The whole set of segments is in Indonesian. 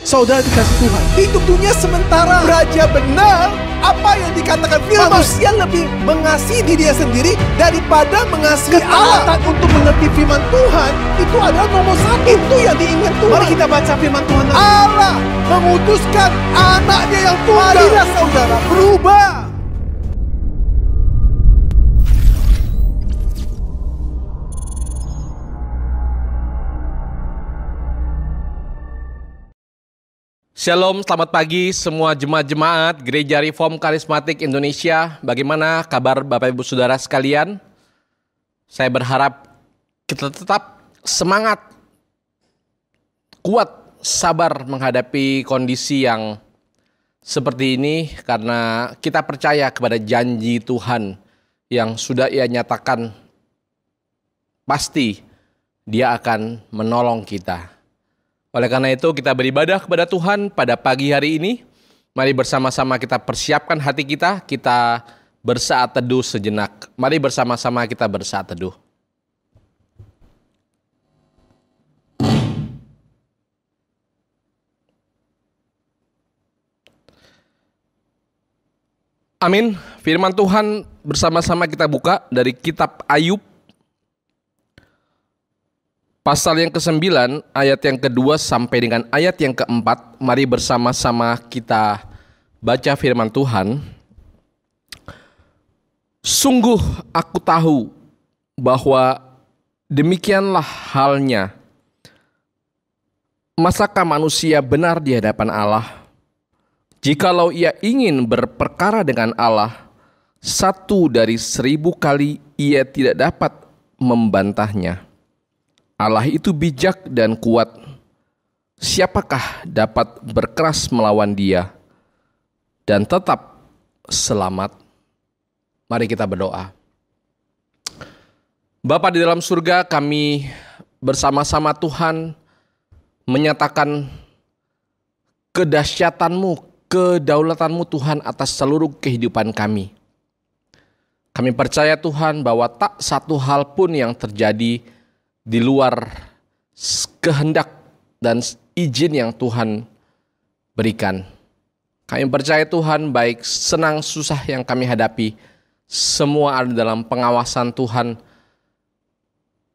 Saudara dikasih Tuhan, hidup dunia sementara. Raja benar, apa yang dikatakan firman, manusia lebih mengasihi diri sendiri daripada mengasihi Allah. Ketaatan untuk mengerti firman Tuhan itu adalah nomor satu. Itu yang diingat Tuhan. Mari kita baca firman Tuhan. Allah mengutuskan anaknya yang tunggal. Marilah saudara berubah. Shalom, selamat pagi semua jemaat-jemaat Gereja Reform Karismatik Indonesia. Bagaimana kabar Bapak Ibu Saudara sekalian? Saya berharap kita tetap semangat, kuat, sabar menghadapi kondisi yang seperti ini, karena kita percaya kepada janji Tuhan yang sudah Ia nyatakan. Pasti Dia akan menolong kita. Oleh karena itu kita beribadah kepada Tuhan pada pagi hari ini. Mari bersama-sama kita persiapkan hati kita, kita bersaat teduh sejenak. Mari bersama-sama kita bersaat teduh. Amin. Firman Tuhan bersama-sama kita buka dari kitab Ayub. Pasal yang ke-9, ayat yang ke-2 sampai dengan ayat yang ke-4. Mari bersama-sama kita baca firman Tuhan. Sungguh aku tahu bahwa demikianlah halnya. Masakah manusia benar di hadapan Allah? Jikalau ia ingin berperkara dengan Allah, 1 dari 1000 kali ia tidak dapat membantahnya. Allah itu bijak dan kuat. Siapakah dapat berkeras melawan Dia dan tetap selamat? Mari kita berdoa. Bapa di dalam surga, kami bersama-sama Tuhan menyatakan kedahsyatan-Mu, kedaulatan-Mu Tuhan atas seluruh kehidupan kami. Kami percaya Tuhan bahwa tak satu hal pun yang terjadi di luar kehendak dan izin yang Tuhan berikan. Kami percaya Tuhan, baik senang susah yang kami hadapi, semua ada dalam pengawasan Tuhan.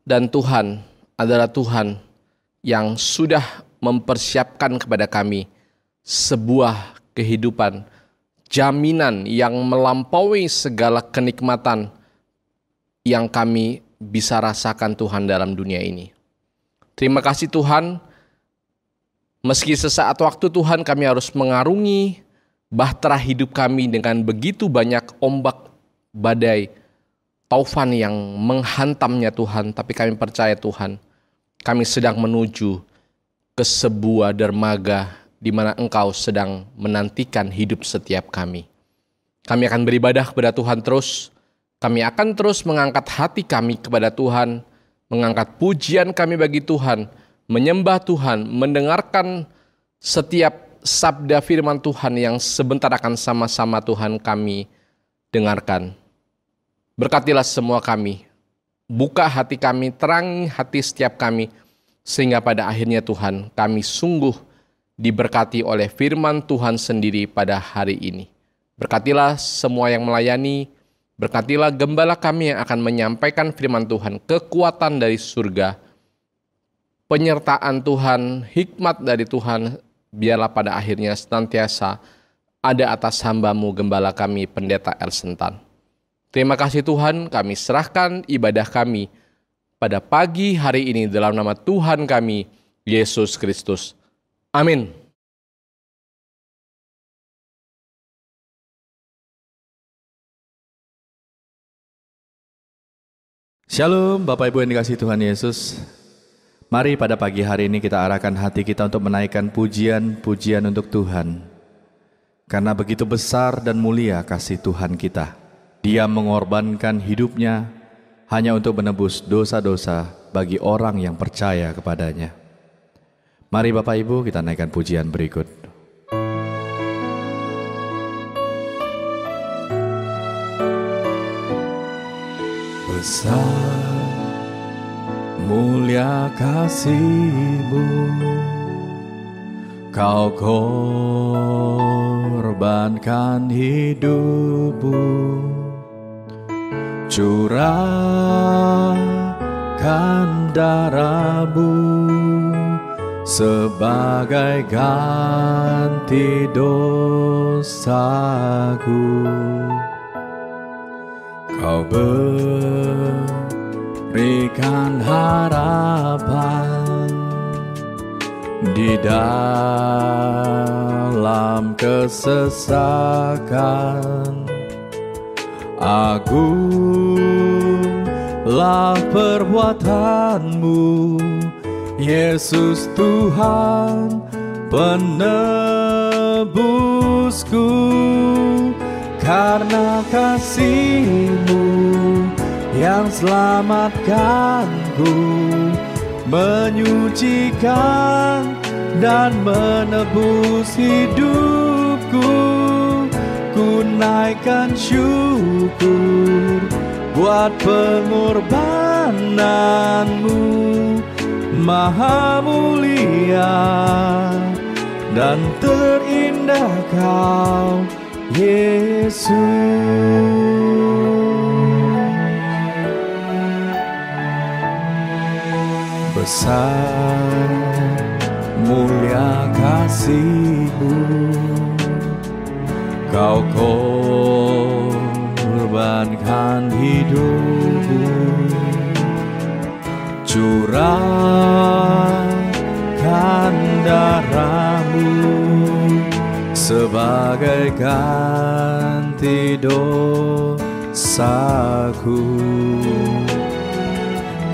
Dan Tuhan adalah Tuhan yang sudah mempersiapkan kepada kami sebuah kehidupan, jaminan yang melampaui segala kenikmatan yang kami bisa rasakan Tuhan dalam dunia ini. Terima kasih Tuhan, meski sesaat waktu Tuhan kami harus mengarungi bahtera hidup kami dengan begitu banyak ombak, badai, taufan yang menghantamnya Tuhan. Tapi kami percaya Tuhan, kami sedang menuju ke sebuah dermaga di mana Engkau sedang menantikan hidup setiap kami. Kami akan beribadah kepada Tuhan terus. Kami akan terus mengangkat hati kami kepada Tuhan, mengangkat pujian kami bagi Tuhan, menyembah Tuhan, mendengarkan setiap sabda firman Tuhan yang sebentar akan sama-sama Tuhan kami dengarkan. Berkatilah semua kami, buka hati kami, terangi hati setiap kami, sehingga pada akhirnya Tuhan kami sungguh diberkati oleh firman Tuhan sendiri pada hari ini. Berkatilah semua yang melayani. Berkatilah gembala kami yang akan menyampaikan firman Tuhan, kekuatan dari surga, penyertaan Tuhan, hikmat dari Tuhan, biarlah pada akhirnya senantiasa ada atas hamba-Mu gembala kami, Pendeta Elsentan. Terima kasih Tuhan, kami serahkan ibadah kami pada pagi hari ini dalam nama Tuhan kami, Yesus Kristus. Amin. Shalom Bapak Ibu yang dikasihi Tuhan Yesus. Mari pada pagi hari ini kita arahkan hati kita untuk menaikkan pujian-pujian untuk Tuhan. Karena begitu besar dan mulia kasih Tuhan kita. Dia mengorbankan hidupnya hanya untuk menebus dosa-dosa bagi orang yang percaya kepadanya. Mari Bapak Ibu kita naikkan pujian berikut. Besar mulia kasih-Mu, Kau korbankan hidupmu, curahkan darahmu sebagai ganti dosaku. Kau berikan harapan di dalam kesesakan. Agunglah perbuatanmu, Yesus Tuhan penebusku. Karena kasih-Mu yang selamatkanku, menyucikan dan menebus hidupku. Ku naikkan syukur buat pengorbananmu, maha mulia dan terindah Kau, Yesus. Besar mulia kasih-Mu, Kau korbankan hidupmu, curahkan darahmu sebagai ganti dosaku.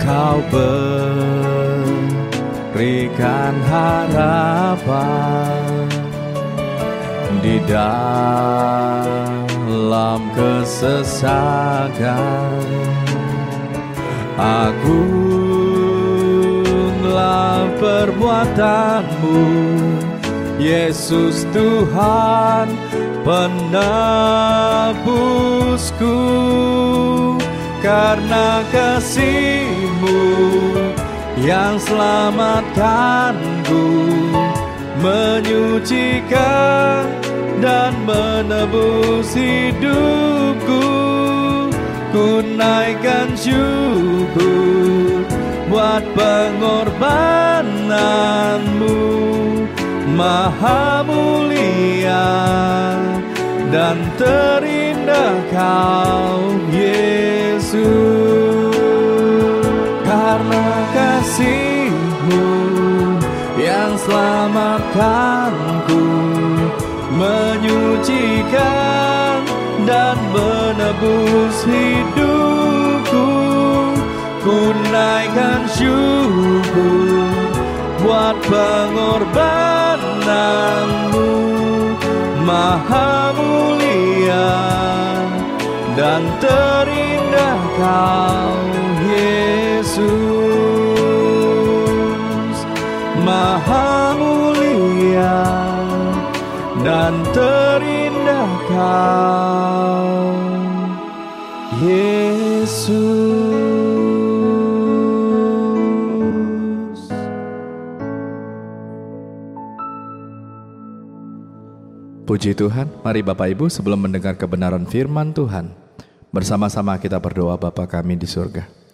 Kau berikan harapan di dalam kesesakan. Agunglah perbuatanmu, Yesus Tuhan penebusku. Karena kasih-Mu yang selamatkanku, menyucikan dan menebus hidupku. Ku naikkan syukur buat pengorbananmu, maha mulia dan terindah Kau, Yesus. Karena kasih-Mu yang selamatkanku, menyucikan dan menebus hidupku. Ku naikkan syukur buat pengorbananmu, maha mulia dan terindah Kau, Yesus. Maha mulia dan terindah Kau, Yesus. Puji Tuhan, mari Bapak Ibu sebelum mendengar kebenaran firman Tuhan, bersama-sama kita berdoa. Bapa kami di surga.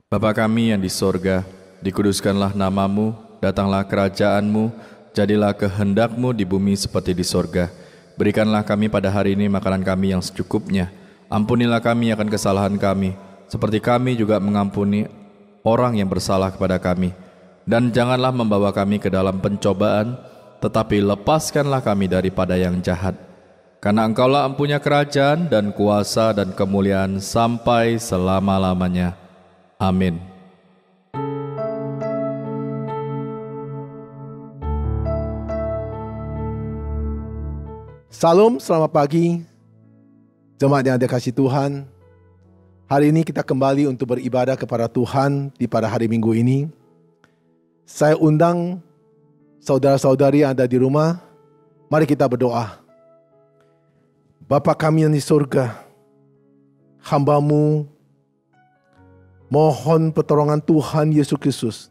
Bapa kami yang di surga, dikuduskanlah namamu, datanglah kerajaan-Mu, jadilah kehendak-Mu di bumi seperti di surga. Berikanlah kami pada hari ini makanan kami yang secukupnya. Ampunilah kami akan kesalahan kami, seperti kami juga mengampuni orang yang bersalah kepada kami. Dan janganlah membawa kami ke dalam pencobaan, tetapi lepaskanlah kami daripada yang jahat. Karena Engkaulah empunya kerajaan dan kuasa dan kemuliaan sampai selama-lamanya. Amin. Salam, selamat pagi jemaat yang dikasihi Tuhan. Hari ini kita kembali untuk beribadah kepada Tuhan di pada hari Minggu ini. Saya undang saudara-saudari yang ada di rumah, mari kita berdoa. Bapa kami yang di surga, hamba-Mu mohon pertolongan Tuhan Yesus Kristus.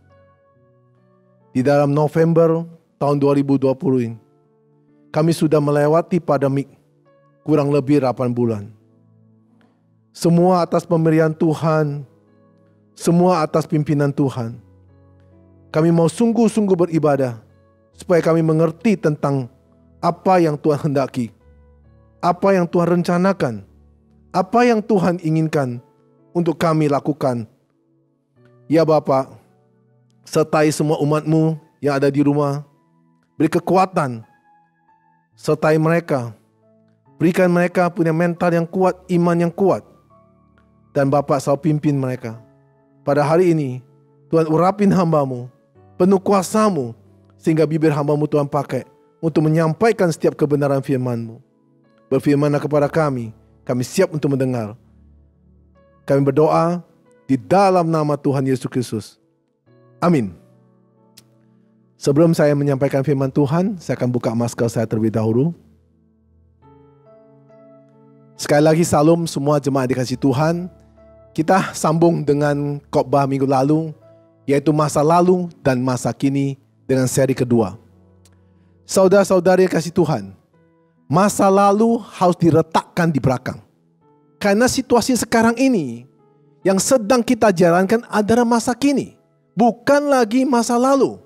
Di dalam November tahun 2020 ini. Kami sudah melewati pandemik kurang lebih 8 bulan. Semua atas pemberian Tuhan, semua atas pimpinan Tuhan. Kami mau sungguh-sungguh beribadah supaya kami mengerti tentang apa yang Tuhan hendaki, apa yang Tuhan rencanakan, apa yang Tuhan inginkan untuk kami lakukan. Ya Bapa, sertai semua umat-Mu yang ada di rumah, beri kekuatan, sertai mereka, berikan mereka punya mental yang kuat, iman yang kuat, dan Bapa selalu pimpin mereka. Pada hari ini, Tuhan urapin hamba-Mu, penuh kuasa-Mu, sehingga bibir hamba-Mu Tuhan pakai untuk menyampaikan setiap kebenaran firman-Mu. Berfirmanlah kepada kami siap untuk mendengar. Kami berdoa di dalam nama Tuhan Yesus Kristus. Amin. Sebelum saya menyampaikan firman Tuhan, saya akan buka masker saya terlebih dahulu. Sekali lagi salam semua jemaat dikasih Tuhan. Kita sambung dengan khotbah minggu lalu, yaitu masa lalu dan masa kini dengan seri kedua. Saudara-saudari kasih Tuhan, masa lalu harus diletakkan di belakang. Karena situasi sekarang ini yang sedang kita jalankan adalah masa kini, bukan lagi masa lalu.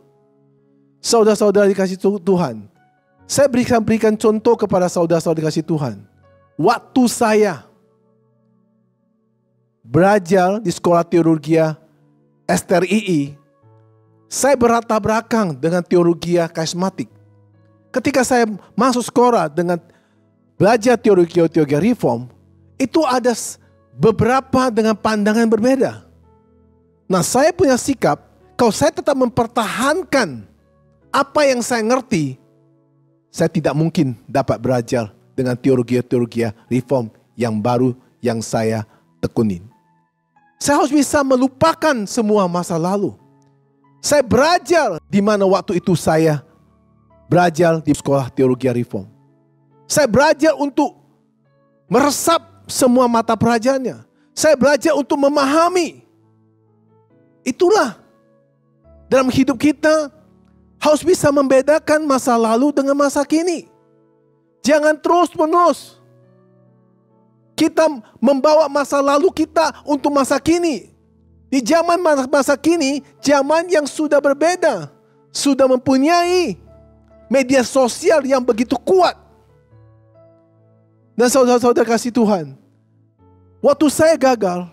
Saudara-saudara dikasih Tuhan, saya berikan contoh kepada saudara-saudara dikasih Tuhan. Waktu saya belajar di sekolah teologi STRII, saya berlatar belakang dengan teologi karismatik. Ketika saya masuk sekolah dengan belajar teologi reform, itu ada beberapa dengan pandangan berbeda. Nah, saya punya sikap, kalau saya tetap mempertahankan apa yang saya ngerti, saya tidak mungkin dapat belajar dengan teologi reform yang baru yang saya tekunin. Saya harus bisa melupakan semua masa lalu. Saya belajar di mana waktu itu saya belajar di sekolah teologi reform. Saya belajar untuk meresap semua mata pelajarannya. Saya belajar untuk memahami. Itulah dalam hidup kita harus bisa membedakan masa lalu dengan masa kini. Jangan terus-menerus kita membawa masa lalu kita untuk masa kini. Di zaman masa kini, zaman yang sudah berbeda, sudah mempunyai media sosial yang begitu kuat. Dan saudara-saudara kasih Tuhan, waktu saya gagal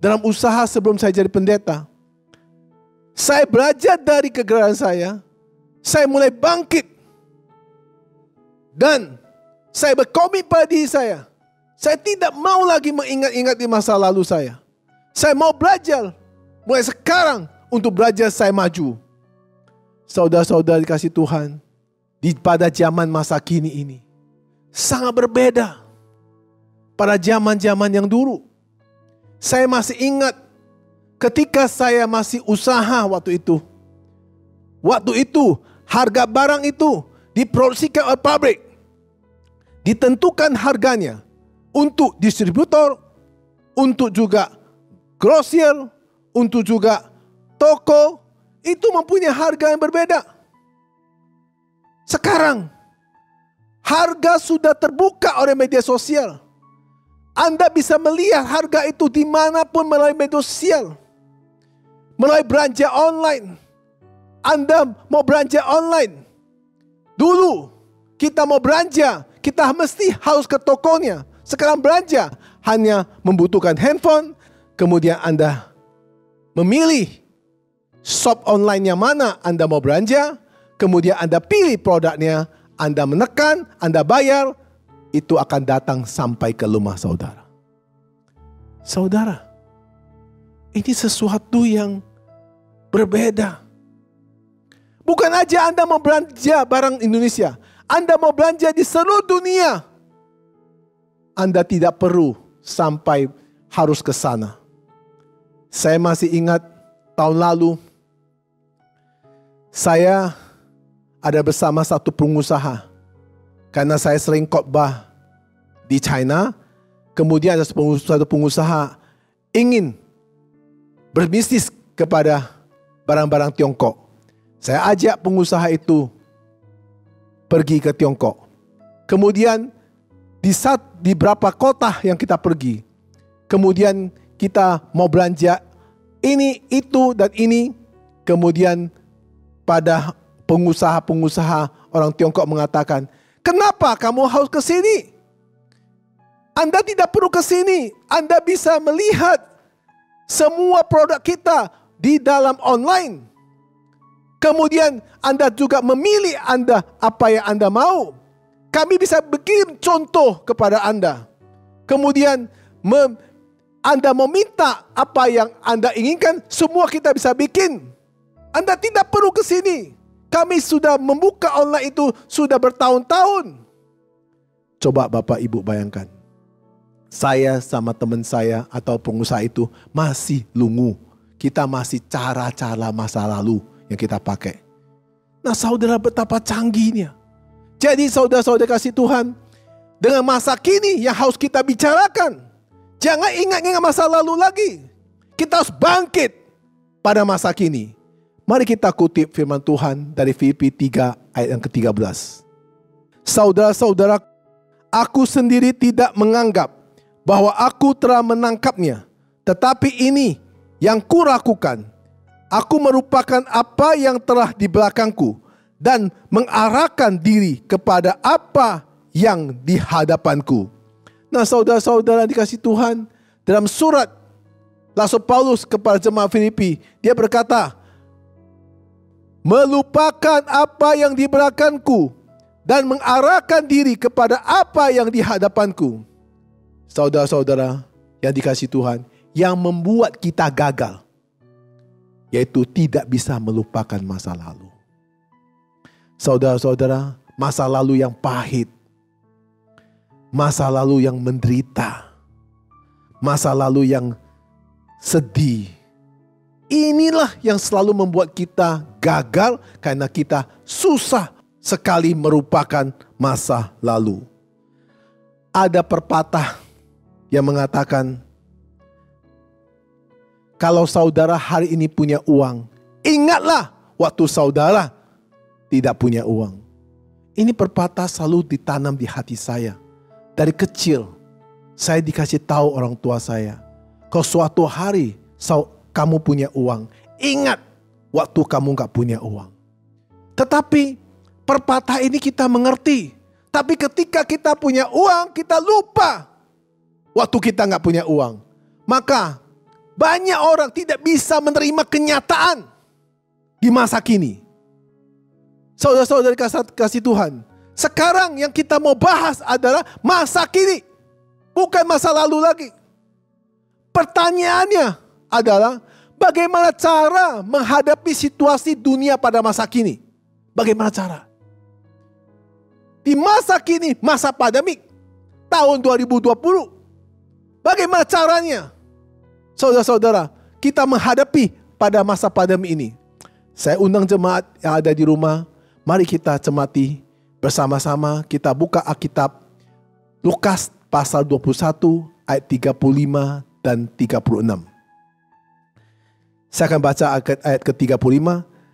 dalam usaha sebelum saya jadi pendeta, saya belajar dari kegagalan saya mulai bangkit. Dan saya berkomit pada diri saya tidak mau lagi mengingat-ingat di masa lalu saya. Saya mau belajar mulai sekarang untuk belajar saya maju. Saudara-saudara dikasih Tuhan, pada zaman masa kini ini sangat berbeda pada zaman-zaman yang dulu. Saya masih ingat ketika saya masih usaha waktu itu. Waktu itu harga barang itu diproduksikan oleh pabrik. Ditentukan harganya untuk distributor, untuk juga grosir, untuk juga toko. Itu mempunyai harga yang berbeda. Sekarang harga sudah terbuka oleh media sosial. Anda bisa melihat harga itu dimanapun melalui media sosial. Melalui belanja online. Anda mau belanja online. Dulu kita mau belanja, kita mesti harus ke tokonya. Sekarang belanja hanya membutuhkan handphone. Kemudian Anda memilih shop online yang mana Anda mau belanja. Kemudian Anda pilih produknya. Anda menekan, Anda bayar. Itu akan datang sampai ke rumah saudara. Saudara, ini sesuatu yang berbeda. Bukan aja Anda mau belanja barang Indonesia. Anda mau belanja di seluruh dunia. Anda tidak perlu sampai harus ke sana. Saya masih ingat tahun lalu, saya ada bersama satu pengusaha. Karena saya sering khotbah di China, kemudian ada satu pengusaha ingin berbisnis kepada barang-barang Tiongkok. Saya ajak pengusaha itu pergi ke Tiongkok. Kemudian di beberapa kota yang kita pergi. Kemudian kita mau belanja ini, itu, dan ini. Kemudian pada pengusaha-pengusaha orang Tiongkok mengatakan, kenapa kamu harus ke sini? Anda tidak perlu ke sini. Anda bisa melihat semua produk kita di dalam online. Kemudian Anda juga memilih apa yang Anda mau. Kami bisa bikin contoh kepada Anda. Kemudian Anda mau minta apa yang Anda inginkan, semua kita bisa bikin. Anda tidak perlu ke sini. Kami sudah membuka online itu sudah bertahun-tahun. Coba Bapak Ibu bayangkan. Saya sama teman saya atau pengusaha itu masih lungu. Kita masih cara-cara masa lalu yang kita pakai. Nah saudara, betapa canggihnya. Jadi saudara-saudara kasih Tuhan, dengan masa kini yang harus kita bicarakan. Jangan ingat-ingat masa lalu lagi. Kita harus bangkit pada masa kini. Mari kita kutip firman Tuhan dari Filipi 3 ayat yang ke-13. Saudara-saudara, aku sendiri tidak menganggap bahwa aku telah menangkapnya. Tetapi ini yang kulakukan. Aku merupakan apa yang telah di belakangku dan mengarahkan diri kepada apa yang di hadapanku. Nah saudara-saudara dikasih Tuhan, dalam surat Rasul Paulus kepada jemaat Filipi, dia berkata, melupakan apa yang di belakangku dan mengarahkan diri kepada apa yang di hadapanku. Saudara-saudara yang dikasih Tuhan, yang membuat kita gagal, yaitu tidak bisa melupakan masa lalu. Saudara-saudara, masa lalu yang pahit, masa lalu yang menderita, masa lalu yang sedih. Inilah yang selalu membuat kita gagal karena kita susah sekali merupakan masa lalu. Ada pepatah yang mengatakan, kalau saudara hari ini punya uang, ingatlah waktu saudara tidak punya uang. Ini pepatah selalu ditanam di hati saya. Dari kecil, saya dikasih tahu orang tua saya, kalau suatu hari kamu punya uang, ingat waktu kamu gak punya uang. Tetapi pepatah ini kita mengerti. Tapi ketika kita punya uang, kita lupa waktu kita gak punya uang. Maka banyak orang tidak bisa menerima kenyataan di masa kini. Saudara-saudara kasih Tuhan, sekarang yang kita mau bahas adalah masa kini, bukan masa lalu lagi. Pertanyaannya adalah bagaimana cara menghadapi situasi dunia pada masa kini? Bagaimana cara? Di masa kini, masa pandemik, tahun 2020. Bagaimana caranya? Saudara-saudara, kita menghadapi pada masa pandemi ini. Saya undang jemaat yang ada di rumah, mari kita cermati bersama-sama. Kita buka Alkitab Lukas pasal 21 ayat 35 dan 36. Saya akan baca ayat ke-35.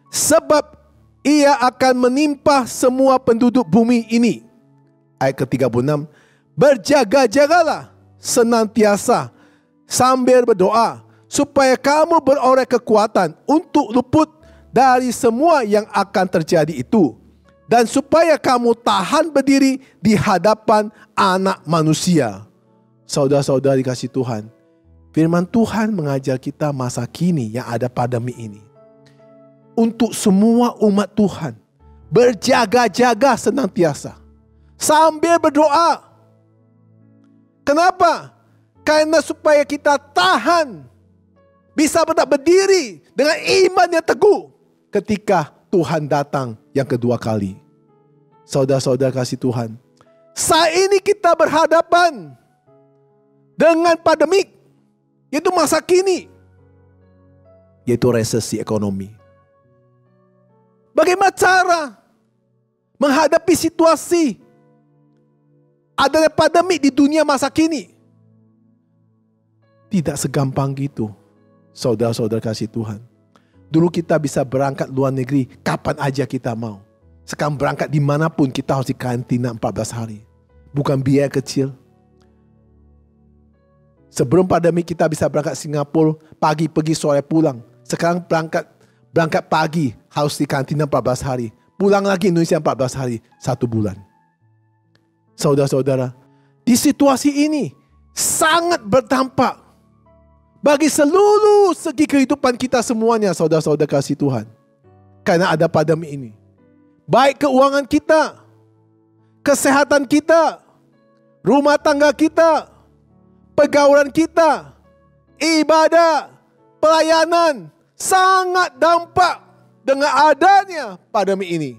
Sebab ia akan menimpa semua penduduk bumi ini. Ayat ke-36. Berjaga-jagalah senantiasa sambil berdoa, supaya kamu beroleh kekuatan untuk luput dari semua yang akan terjadi itu, dan supaya kamu tahan berdiri di hadapan Anak Manusia. Saudara-saudara dikasih Tuhan, firman Tuhan mengajar kita masa kini yang ada pandemi ini. Untuk semua umat Tuhan, berjaga-jaga senantiasa sambil berdoa. Kenapa? Karena supaya kita tahan, bisa tetap berdiri dengan iman yang teguh ketika Tuhan datang yang kedua kali. Saudara-saudara kasih Tuhan, saat ini kita berhadapan dengan pandemik, yaitu masa kini, yaitu resesi ekonomi. Bagaimana cara menghadapi situasi adanya pandemik di dunia masa kini? Tidak segampang gitu, saudara-saudara kasih Tuhan. Dulu kita bisa berangkat luar negeri kapan aja kita mau. Sekarang berangkat dimanapun kita harus di karantina 14 hari. Bukan biaya kecil. Sebelum pandemi kita bisa berangkat Singapura, pagi pergi sore pulang. Sekarang berangkat pagi harus di karantina 14 hari. Pulang lagi Indonesia 14 hari, 1 bulan. Saudara-saudara, di situasi ini sangat berdampak bagi seluruh segi kehidupan kita semuanya, saudara-saudara kasih Tuhan. Karena ada pandemi ini. Baik keuangan kita, kesehatan kita, rumah tangga kita, pergaulan kita, ibadah, pelayanan, sangat dampak dengan adanya pandemi ini.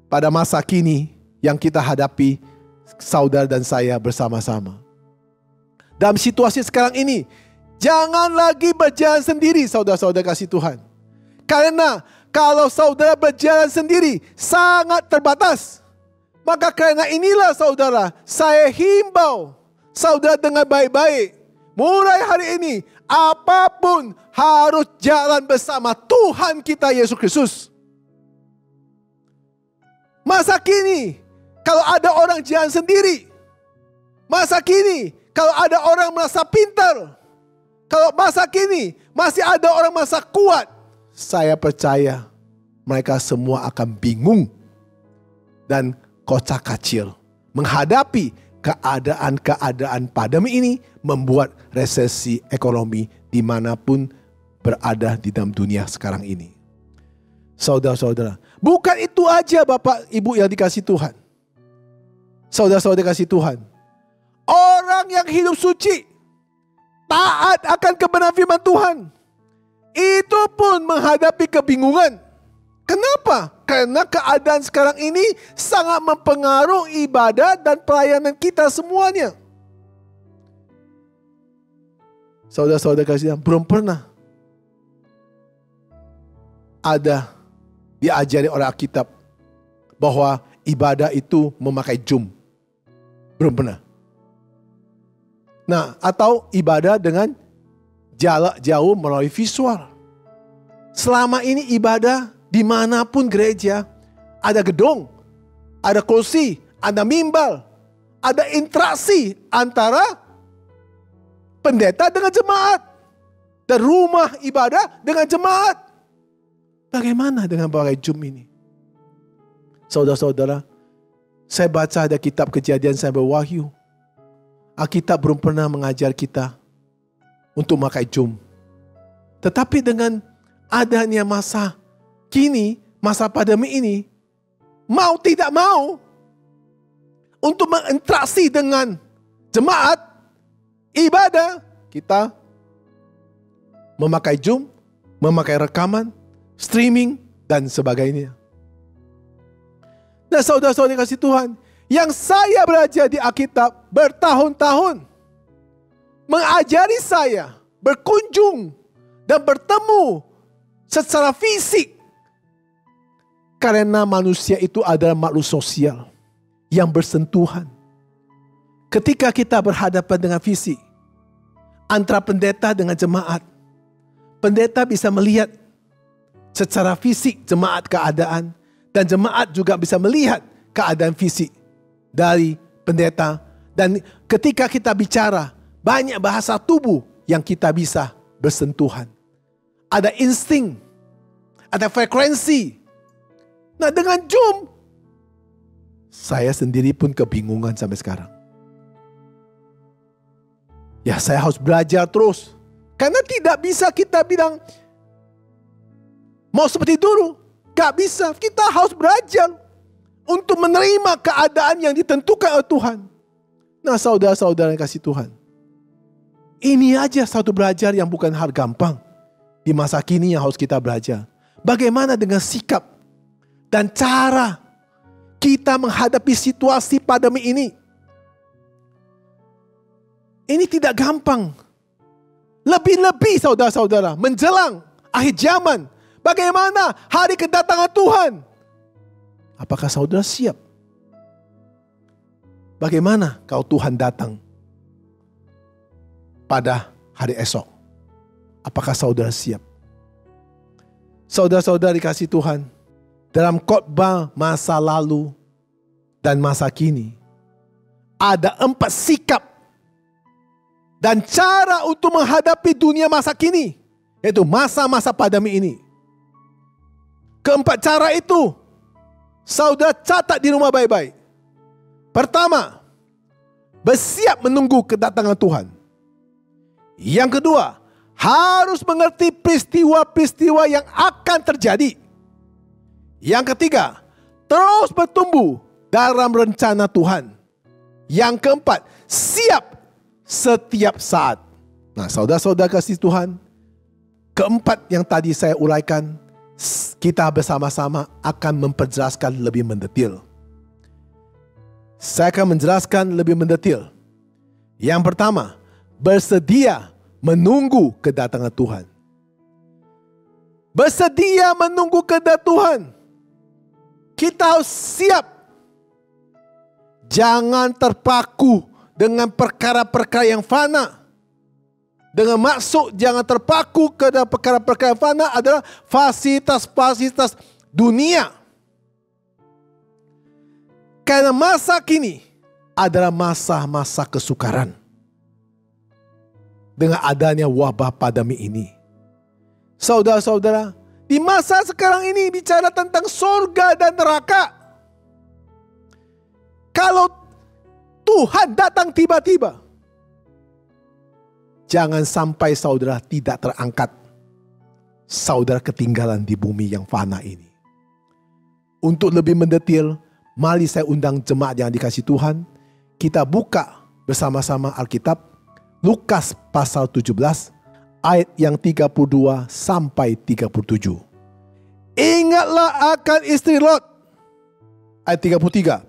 Pada masa kini yang kita hadapi, saudara dan saya bersama-sama. Dalam situasi sekarang ini, jangan lagi berjalan sendiri, saudara-saudara kasih Tuhan. Karena kalau saudara berjalan sendiri sangat terbatas. Maka karena inilah saudara, saya himbau saudara dengan baik-baik. Mulai hari ini, apapun harus jalan bersama Tuhan kita Yesus Kristus. Masa kini, kalau ada orang jalan sendiri. Masa kini, kalau ada orang merasa pintar. Kalau masa kini, masih ada orang merasa kuat. Saya percaya mereka semua akan bingung dan kocak-kacir menghadapi keadaan-keadaan pandemi ini, membuat resesi ekonomi dimanapun berada di dalam dunia sekarang ini. Saudara-saudara, bukan itu aja Bapak Ibu yang dikasih Tuhan. Saudara-saudara kasih Tuhan, orang yang hidup suci, taat akan kebenaran firman Tuhan, itu pun menghadapi kebingungan. Kenapa? Karena keadaan sekarang ini sangat mempengaruhi ibadah dan pelayanan kita semuanya. Saudara-saudara kasih Tuhan, belum pernah ada diajari oleh Alkitab bahwa ibadah itu memakai Zoom. Belum pernah. Nah, atau ibadah dengan jarak jauh melalui visual. Selama ini ibadah dimanapun gereja, ada gedung, ada kursi, ada mimbar, ada interaksi antara pendeta dengan jemaat, dan rumah ibadah dengan jemaat. Bagaimana dengan pakai Zoom ini? Saudara-saudara, saya baca ada kitab Kejadian sampai Wahyu. Alkitab belum pernah mengajar kita untuk memakai Zoom. Tetapi dengan adanya masa kini, masa pandemi ini, mau tidak mau, untuk berinteraksi dengan jemaat, ibadah, kita memakai Zoom, memakai rekaman, streaming, dan sebagainya. Nah saudara-saudara kasih Tuhan, yang saya belajar di Alkitab bertahun-tahun, mengajari saya berkunjung dan bertemu secara fisik. Karena manusia itu adalah makhluk sosial yang bersentuhan. Ketika kita berhadapan dengan fisik, antara pendeta dengan jemaat, pendeta bisa melihat secara fisik jemaat keadaan, dan jemaat juga bisa melihat keadaan fisik dari pendeta. Dan ketika kita bicara, banyak bahasa tubuh yang kita bisa bersentuhan. Ada insting, ada frekuensi. Nah dengan Zoom, saya sendiri pun kebingungan sampai sekarang. Ya saya harus belajar terus. Karena tidak bisa kita bilang, mau seperti dulu. Gak bisa, kita harus belajar untuk menerima keadaan yang ditentukan oleh Tuhan. Nah saudara-saudara yang kasih Tuhan, ini aja satu belajar yang bukan hal gampang. Di masa kini yang harus kita belajar. Bagaimana dengan sikap dan cara kita menghadapi situasi pandemi ini. Ini tidak gampang. Lebih-lebih saudara-saudara, menjelang akhir zaman. Bagaimana hari kedatangan Tuhan? Apakah saudara siap? Bagaimana kalau Tuhan datang pada hari esok? Apakah saudara siap? Saudara-saudara dikasih Tuhan, dalam khotbah masa lalu dan masa kini, ada 4 sikap dan cara untuk menghadapi dunia masa kini, yaitu masa-masa pandemi ini. Keempat cara itu, saudara catat di rumah baik-baik. Pertama, bersiap menunggu kedatangan Tuhan. Yang kedua, harus mengerti peristiwa-peristiwa yang akan terjadi. Yang ketiga, terus bertumbuh dalam rencana Tuhan. Yang keempat, siap setiap saat. Nah, saudara-saudara kasih Tuhan, keempat yang tadi saya uraikan, kita bersama-sama akan memperjelaskan lebih mendetil. Saya akan menjelaskan lebih mendetil. Yang pertama, bersedia menunggu kedatangan Tuhan. Bersedia menunggu kedatangan Tuhan. Kita harus siap. Jangan terpaku dengan perkara-perkara yang fana. Dengan maksud jangan terpaku kepada perkara-perkara yang fana adalah fasilitas-fasilitas dunia. Karena masa kini adalah masa-masa kesukaran. Dengan adanya wabah pandemi ini. Saudara-saudara, di masa sekarang ini bicara tentang surga dan neraka. Kalau Tuhan datang tiba-tiba, jangan sampai saudara tidak terangkat. Saudara ketinggalan di bumi yang fana ini. Untuk lebih mendetil, mari saya undang jemaat yang dikasihi Tuhan. Kita buka bersama-sama Alkitab. Lukas pasal 17 ayat yang 32 sampai 37. Ingatlah akan istri Lot. Ayat 33.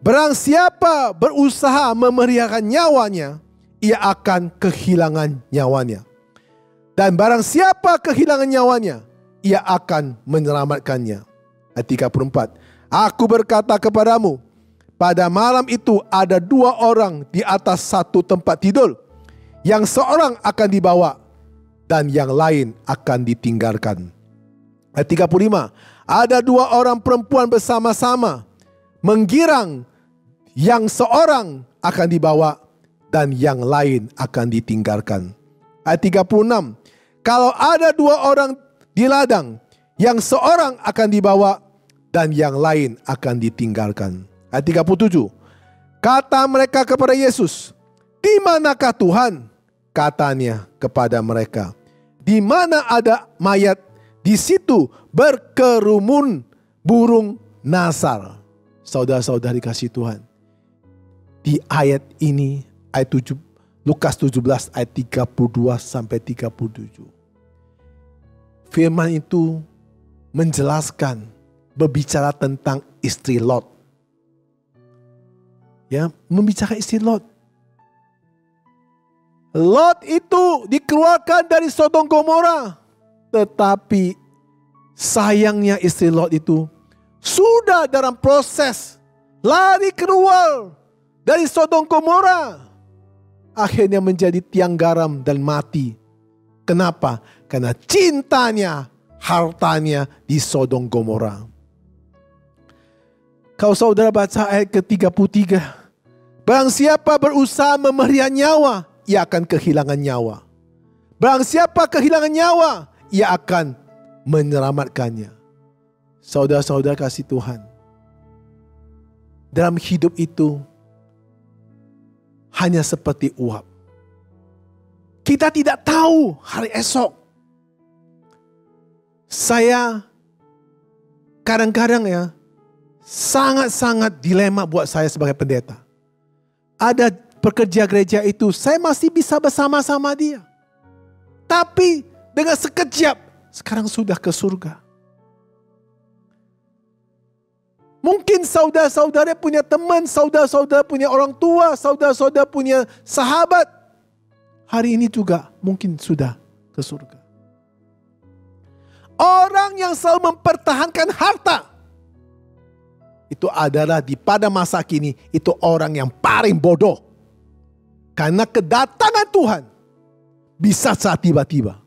Barang siapa berusaha memelihara nyawanya, ia akan kehilangan nyawanya. Dan barang siapa kehilangan nyawanya, ia akan menyelamatkannya. Ayat 34. Aku berkata kepadamu, pada malam itu ada 2 orang di atas satu tempat tidur. Yang seorang akan dibawa dan yang lain akan ditinggalkan. Ayat 35. Ada 2 orang perempuan bersama-sama menggirang, yang seorang akan dibawa dan yang lain akan ditinggalkan. Ayat 36. Kalau ada 2 orang di ladang, yang seorang akan dibawa dan yang lain akan ditinggalkan. Ayat 37. Kata mereka kepada Yesus, di manakah Tuhan? Katanya kepada mereka, di mana ada mayat, di situ berkerumun burung nasar. Saudara-saudari kasih Tuhan, di ayat ini, ayat 7, Lukas 17 ayat 32 sampai 37. Firman itu menjelaskan, berbicara tentang istri Lot. Ya, membicarakan istri Lot. Lot itu dikeluarkan dari Sodom Gomora. Tetapi sayangnya istri Lot itu sudah dalam proses lari keluar dari Sodom Gomora. Akhirnya menjadi tiang garam dan mati. Kenapa? Karena cintanya, hartanya di Sodom Gomora. Kalau saudara baca ayat ke-33. Barang siapa berusaha memelihara nyawa, ia akan kehilangan nyawa. Barang siapa kehilangan nyawa, ia akan menyelamatkannya. Saudara-saudara kasih Tuhan, dalam hidup itu hanya seperti uap. Kita tidak tahu hari esok. Saya kadang-kadang ya sangat-sangat dilema buat saya sebagai pendeta. Ada pekerja gereja itu, saya masih bisa bersama-sama dia. Tapi dengan sekejap, sekarang sudah ke surga. Mungkin saudara-saudara punya teman, saudara-saudara punya orang tua, saudara-saudara punya sahabat. Hari ini juga mungkin sudah ke surga. Orang yang selalu mempertahankan harta, itu adalah pada masa kini, itu orang yang paling bodoh. Karena kedatangan Tuhan bisa saat tiba-tiba.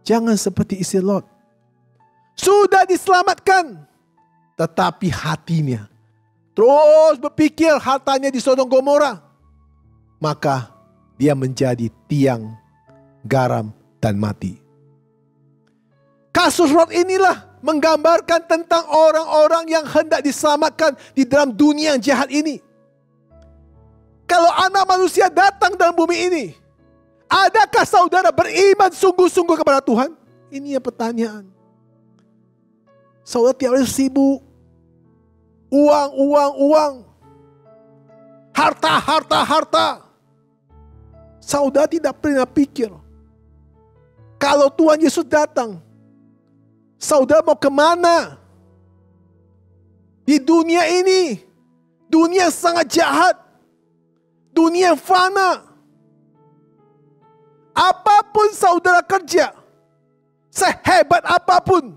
Jangan seperti istri Lot. sudah diselamatkan, tetapi hatinya terus berpikir hartanya di Sodom Gomora, maka dia menjadi tiang, garam, dan mati. Kasus Lot inilah menggambarkan tentang orang-orang yang hendak diselamatkan di dalam dunia yang jahat ini. Kalau anak manusia datang dalam bumi ini, adakah saudara beriman sungguh-sungguh kepada Tuhan? Ini yang pertanyaan. Saudara tiap hari sibuk. Uang. Harta. Saudara tidak pernah pikir, kalau Tuhan Yesus datang, saudara mau kemana? Di dunia ini, dunia sangat jahat, dunia fana. Apapun saudara kerja, sehebat apapun,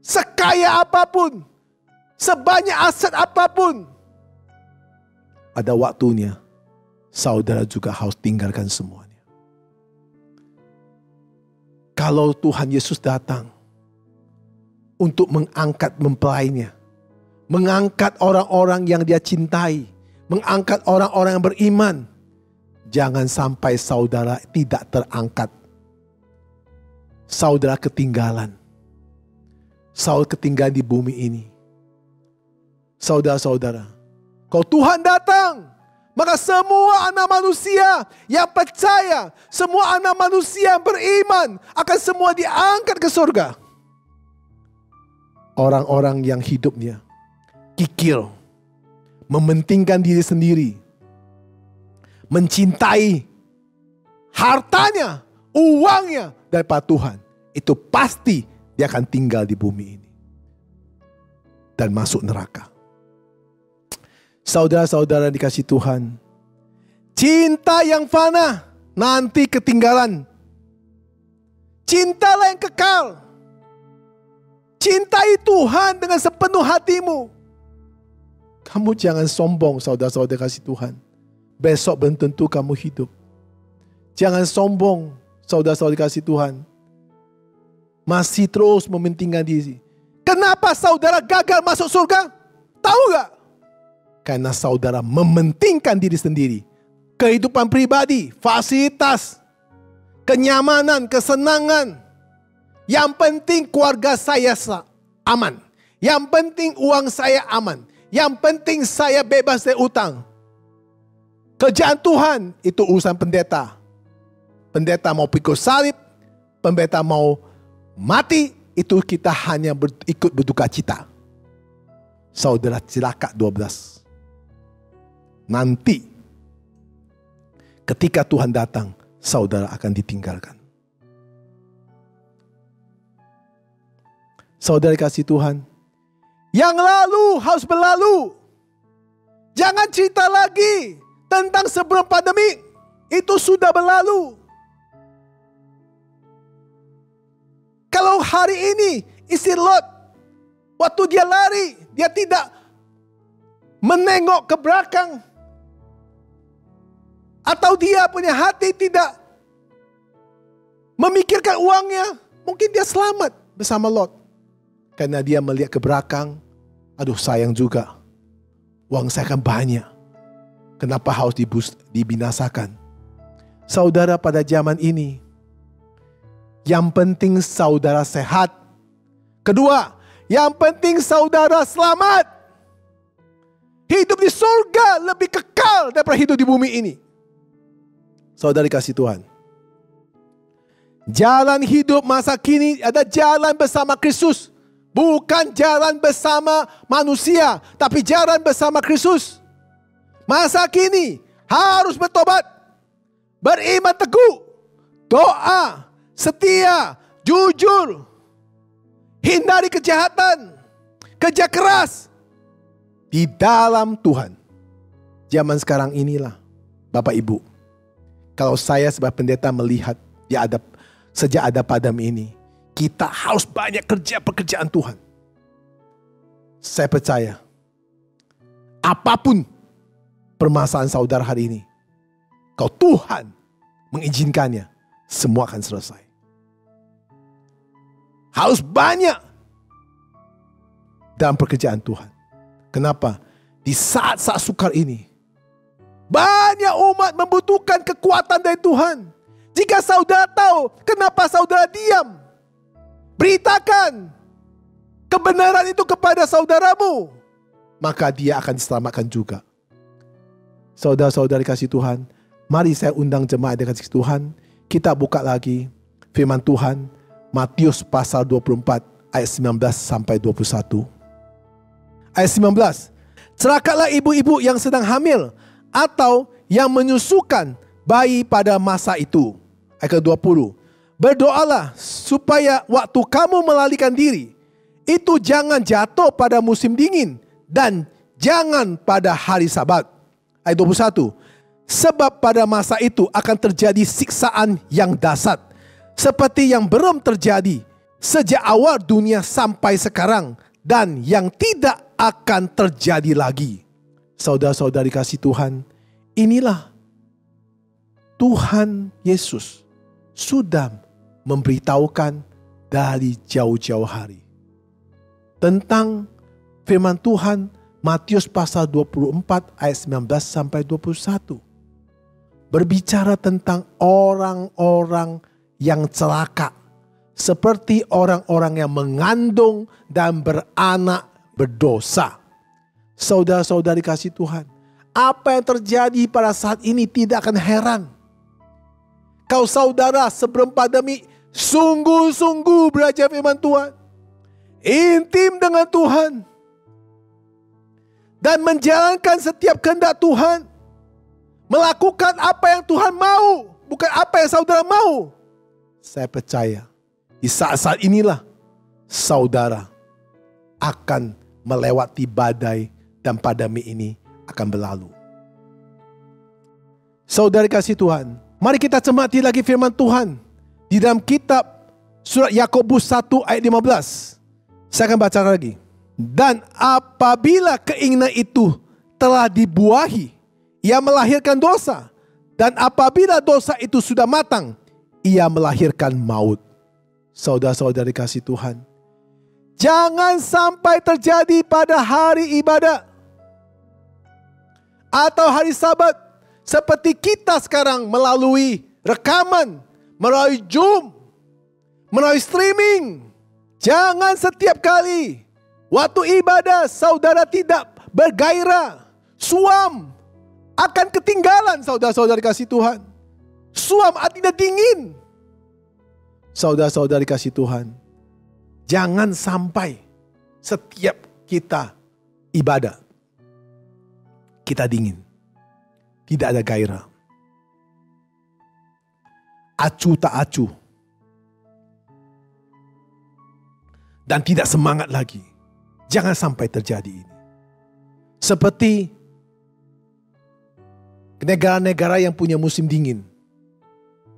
sekaya apapun, sebanyak aset apapun, ada waktunya saudara juga harus tinggalkan semuanya. Kalau Tuhan Yesus datang untuk mengangkat mempelainya, mengangkat orang-orang yang dia cintai, mengangkat orang-orang yang beriman, jangan sampai saudara tidak terangkat. Saudara ketinggalan. Saudara ketinggalan di bumi ini. Saudara-saudara, kalau Tuhan datang, maka semua anak manusia yang percaya, semua anak manusia yang beriman akan semua diangkat ke surga. Orang-orang yang hidupnya kikir, mementingkan diri sendiri, mencintai hartanya, uangnya daripada Tuhan, itu pasti dia akan tinggal di bumi ini dan masuk neraka. Saudara-saudara dikasih Tuhan, cinta yang fana nanti ketinggalan. Cintalah yang kekal. Cintai Tuhan dengan sepenuh hatimu. Kamu jangan sombong, saudara-saudara kasih Tuhan. Besok belum tentu kamu hidup. Jangan sombong, saudara-saudara kasih Tuhan. Masih terus mementingkan diri. Kenapa saudara gagal masuk surga? Tahu gak? Karena saudara mementingkan diri sendiri. Kehidupan pribadi, fasilitas, kenyamanan, kesenangan. Yang penting keluarga saya aman. Yang penting uang saya aman. Yang penting saya bebas dari utang. Kerjaan Tuhan itu urusan pendeta. Pendeta mau pikul salib, pendeta mau mati, itu kita hanya ikut berduka cita. Saudara celaka 12. Nanti ketika Tuhan datang, saudara akan ditinggalkan. Saudara kasih Tuhan, yang lalu harus berlalu. Jangan cerita lagi tentang sebelum pandemi. Itu sudah berlalu. Kalau hari ini istri Lot, waktu dia lari, dia tidak menengok ke belakang. Atau dia punya hati tidak memikirkan uangnya. Mungkin dia selamat bersama Lot. Karena dia melihat ke belakang. Aduh sayang juga. Uang saya kan banyak. Kenapa harus dibinasakan? Saudara pada zaman ini, yang penting saudara sehat. Kedua, yang penting saudara selamat. Hidup di surga lebih kekal daripada hidup di bumi ini. Saudara dikasih Tuhan. Jalan hidup masa kini ada jalan bersama Kristus. Bukan jalan bersama manusia, tapi jalan bersama Kristus. Masa kini harus bertobat, beriman teguh, doa, setia, jujur, hindari kejahatan, kerja keras di dalam Tuhan. Zaman sekarang inilah, Bapak Ibu, kalau saya sebagai pendeta melihat sejak ada pandemi ini, kita harus banyak kerja pekerjaan Tuhan. Saya percaya, apapun permasalahan saudara hari ini, kalau Tuhan mengizinkannya, semua akan selesai. Harus banyak dalam pekerjaan Tuhan. Kenapa? Di saat-saat sukar ini, banyak umat membutuhkan kekuatan dari Tuhan. Jika saudara tahu kenapa saudara diam, beritakan kebenaran itu kepada saudaramu, maka dia akan diselamatkan juga. Saudara-saudari kasih Tuhan, mari saya undang jemaat yang kasih Tuhan, kita buka lagi firman Tuhan, Matius pasal 24 ayat 19 sampai 21. Ayat 19, celakalah ibu-ibu yang sedang hamil atau yang menyusukan bayi pada masa itu. Ayat ke-20, berdoalah supaya waktu kamu melarikan diri itu jangan jatuh pada musim dingin dan jangan pada hari Sabat. Ayat 21, sebab pada masa itu akan terjadi siksaan yang dahsyat seperti yang belum terjadi sejak awal dunia sampai sekarang dan yang tidak akan terjadi lagi. Saudara-saudari kasih Tuhan, inilah Tuhan Yesus sudah memberitahukan dari jauh-jauh hari tentang firman Tuhan Matius pasal 24 ayat 19 sampai 21. Berbicara tentang orang-orang yang celaka, seperti orang-orang yang mengandung dan beranak berdosa. Saudara-saudari kasih Tuhan, apa yang terjadi pada saat ini tidak akan heran. Kau saudara sebelum pandemi sungguh-sungguh belajar firman Tuhan, intim dengan Tuhan, dan menjalankan setiap kehendak Tuhan, melakukan apa yang Tuhan mau, bukan apa yang saudara mau. Saya percaya di saat-saat inilah saudara akan melewati badai dan pandemi ini akan berlalu. Saudara kasih Tuhan, mari kita cermati lagi firman Tuhan di dalam kitab surat Yakobus 1 ayat 15. Saya akan baca lagi. Dan apabila keinginan itu telah dibuahi, ia melahirkan dosa. Dan apabila dosa itu sudah matang, ia melahirkan maut. Saudara-saudari kasih Tuhan, jangan sampai terjadi pada hari ibadat atau hari Sabat seperti kita sekarang melalui rekaman, melalui Zoom, melalui streaming. Jangan setiap kali waktu ibadah saudara tidak bergairah, suam akan ketinggalan. Saudara-saudari kasih Tuhan, suam artinya dingin. Saudara-saudari kasih Tuhan, jangan sampai setiap kita ibadah kita dingin, tidak ada gairah, acuh tak acuh, dan tidak semangat lagi. Jangan sampai terjadi ini. Seperti negara-negara yang punya musim dingin.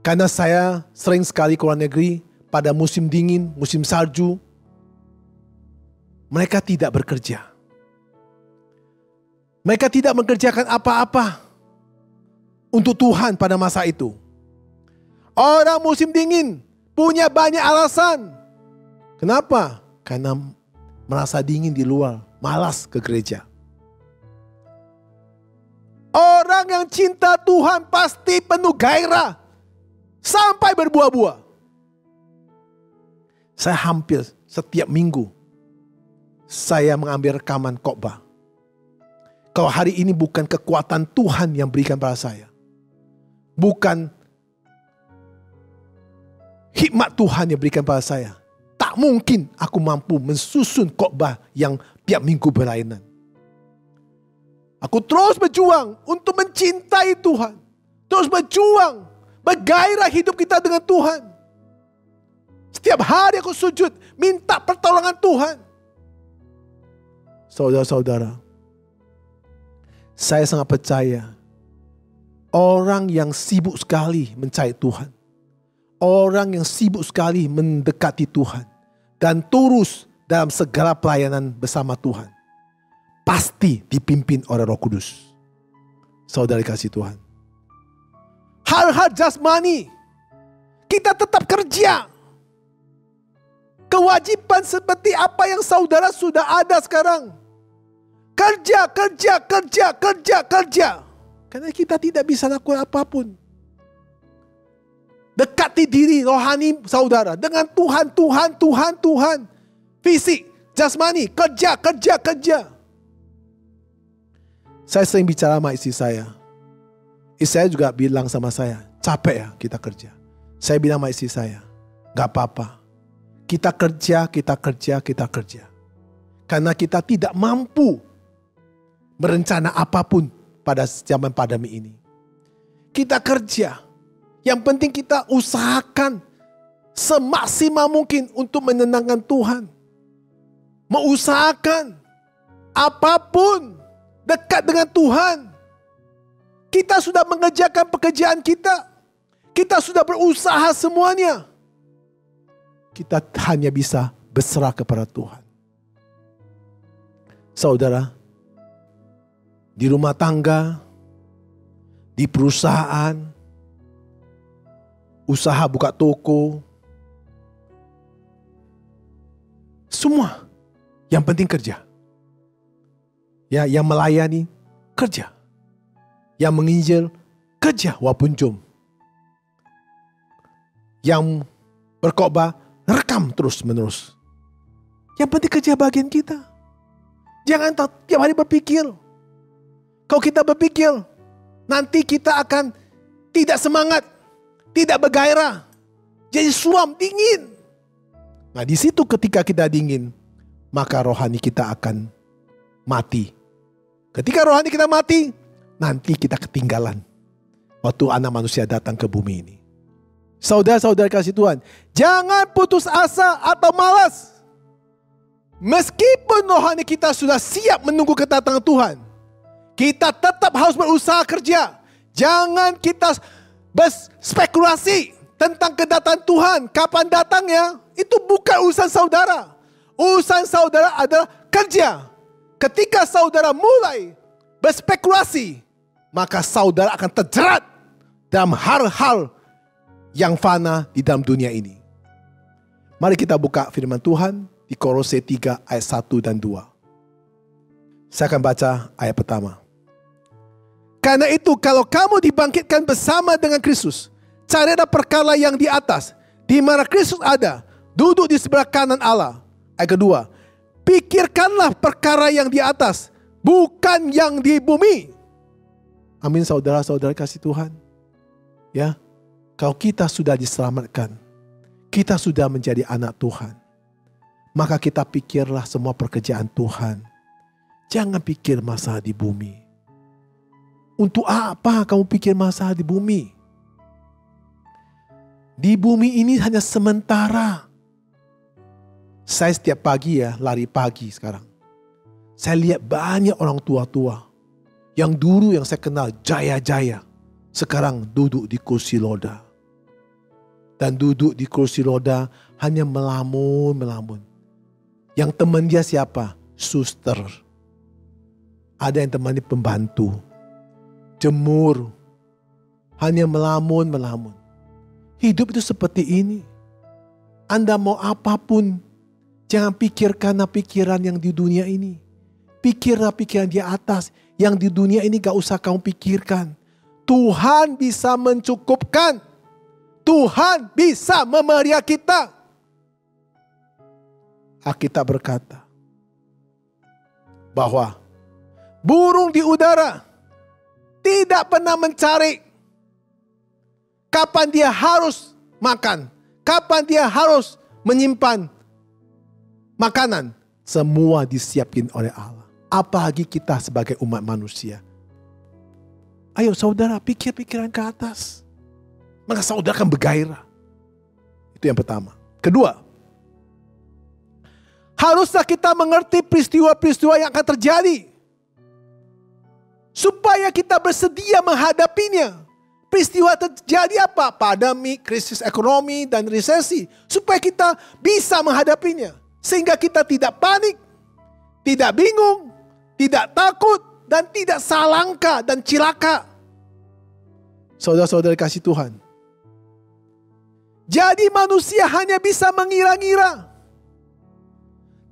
Karena saya sering sekali ke luar negeri pada musim dingin, musim salju. Mereka tidak bekerja. Mereka tidak mengerjakan apa-apa untuk Tuhan pada masa itu. Orang musim dingin punya banyak alasan. Kenapa? Karena merasa dingin di luar, malas ke gereja. Orang yang cinta Tuhan pasti penuh gairah sampai berbuah-buah. Saya hampir setiap minggu saya mengambil rekaman khotbah. Kalau hari ini bukan kekuatan Tuhan yang berikan pada saya, bukan hikmat Tuhan yang berikan pada saya, tak mungkin aku mampu mensusun khotbah yang tiap minggu berlainan. Aku terus berjuang untuk mencintai Tuhan. Terus berjuang, bergairah hidup kita dengan Tuhan. Setiap hari aku sujud, minta pertolongan Tuhan. Saudara-saudara, saya sangat percaya orang yang sibuk sekali mencari Tuhan, orang yang sibuk sekali mendekati Tuhan dan terus dalam segala pelayanan bersama Tuhan, pasti dipimpin oleh Roh Kudus. Saudara kasih Tuhan, hal-hal jasmani kita tetap kerja, kewajiban seperti apa yang saudara sudah ada sekarang. Kerja, kerja, kerja, kerja, kerja. Karena kita tidak bisa lakukan apapun. Dekati diri rohani saudara dengan Tuhan, Tuhan, Tuhan, Tuhan. Fisik, jasmani, kerja, kerja, kerja. Saya sering bicara sama istri saya. Istri saya juga bilang sama saya, capek ya kita kerja. Saya bilang sama istri saya, gak apa-apa. Kita kerja, kita kerja, kita kerja. Karena kita tidak mampu berencana apapun pada zaman pandemi ini. Kita kerja. Yang penting kita usahakan semaksimal mungkin untuk menyenangkan Tuhan. Mengusahakan apapun dekat dengan Tuhan. Kita sudah mengerjakan pekerjaan kita. Kita sudah berusaha semuanya. Kita hanya bisa berserah kepada Tuhan. Saudara, di rumah tangga, di perusahaan, usaha buka toko, semua yang penting kerja. Ya, yang melayani kerja. Yang menginjil kerja walaupun jom. Yang berkhotbah rekam terus menerus. Yang penting kerja bagian kita. Jangan tiap hari berpikir. Kalau kita berpikir, nanti kita akan tidak semangat, tidak bergairah, jadi suam, dingin. Nah, di situ ketika kita dingin, maka rohani kita akan mati. Ketika rohani kita mati, nanti kita ketinggalan waktu anak manusia datang ke bumi ini. Saudara-saudara kasih Tuhan, jangan putus asa atau malas. Meskipun rohani kita sudah siap menunggu kedatangan Tuhan, kita tetap harus berusaha kerja. Jangan kita berspekulasi tentang kedatangan Tuhan. Kapan datangnya, itu bukan urusan saudara. Urusan saudara adalah kerja. Ketika saudara mulai berspekulasi, maka saudara akan terjerat dalam hal-hal yang fana di dalam dunia ini. Mari kita buka firman Tuhan di Kolose 3 ayat 1 dan 2. Saya akan baca ayat pertama. Karena itu kalau kamu dibangkitkan bersama dengan Kristus, carilah perkara yang di atas, di mana Kristus ada, duduk di sebelah kanan Allah. Ayat kedua, pikirkanlah perkara yang di atas, bukan yang di bumi. Amin, saudara-saudara kasih Tuhan. Ya, kalau kita sudah diselamatkan, kita sudah menjadi anak Tuhan, maka kita pikirlah semua pekerjaan Tuhan. Jangan pikir masalah di bumi. Untuk apa kamu pikir masalah di bumi? Di bumi ini hanya sementara. Saya setiap pagi lari pagi sekarang. Saya lihat banyak orang tua-tua. Yang dulu yang saya kenal jaya-jaya. Sekarang duduk di kursi roda. Dan duduk di kursi roda hanya melamun. Yang teman dia siapa? Suster. Ada yang temani pembantu. Jemur. Hanya melamun. Hidup itu seperti ini. Anda mau apapun, jangan pikirkan pikiran yang di dunia ini. Pikirlah pikiran di atas. Yang di dunia ini gak usah kamu pikirkan. Tuhan bisa mencukupkan. Tuhan bisa memelihara kita. Alkitab berkata bahwa burung di udara tidak pernah mencari kapan dia harus makan, kapan dia harus menyimpan makanan. Semua disiapkan oleh Allah. Apalagi kita sebagai umat manusia. Ayo saudara, pikir-pikiran ke atas. Maka saudara akan bergairah. Itu yang pertama. Kedua, haruslah kita mengerti peristiwa-peristiwa yang akan terjadi. Supaya kita bersedia menghadapinya. Peristiwa terjadi apa? Pandemi, krisis ekonomi, dan resesi. Supaya kita bisa menghadapinya. Sehingga kita tidak panik, tidak bingung, tidak takut, dan tidak salah langkah dan cilaka. Saudara-saudara kasih Tuhan. Jadi manusia hanya bisa mengira-ngira.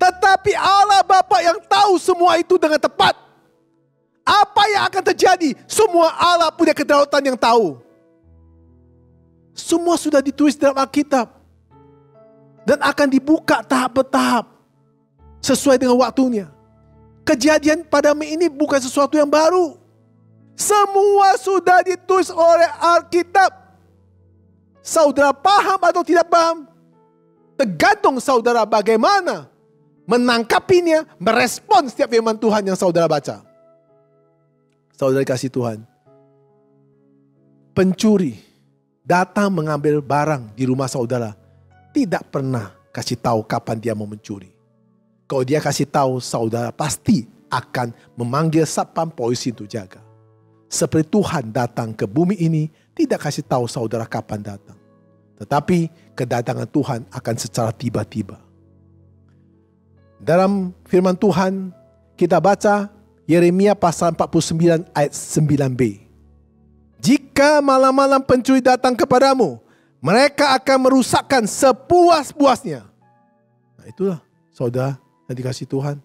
Tetapi Allah Bapa yang tahu semua itu dengan tepat. Apa yang akan terjadi, semua Allah punya kedaulatan yang tahu. Semua sudah ditulis dalam Alkitab. Dan akan dibuka tahap bertahap. Sesuai dengan waktunya. Kejadian pada ini bukan sesuatu yang baru. Semua sudah ditulis oleh Alkitab. Saudara paham atau tidak paham? Tergantung saudara bagaimana menangkapinya, merespon setiap firman Tuhan yang saudara baca. Saudara kasih Tuhan. Pencuri datang mengambil barang di rumah saudara. Tidak pernah kasih tahu kapan dia mau mencuri. Kalau dia kasih tahu, saudara pasti akan memanggil satpam polisi untuk jaga. Seperti Tuhan datang ke bumi ini, tidak kasih tahu saudara kapan datang. Tetapi kedatangan Tuhan akan secara tiba-tiba. Dalam firman Tuhan, kita baca Yeremia pasal 49 ayat 9b. Jika malam-malam pencuri datang kepadamu, mereka akan merusakkan sepuas-puasnya. Nah itulah saudara yang dikasihi Tuhan.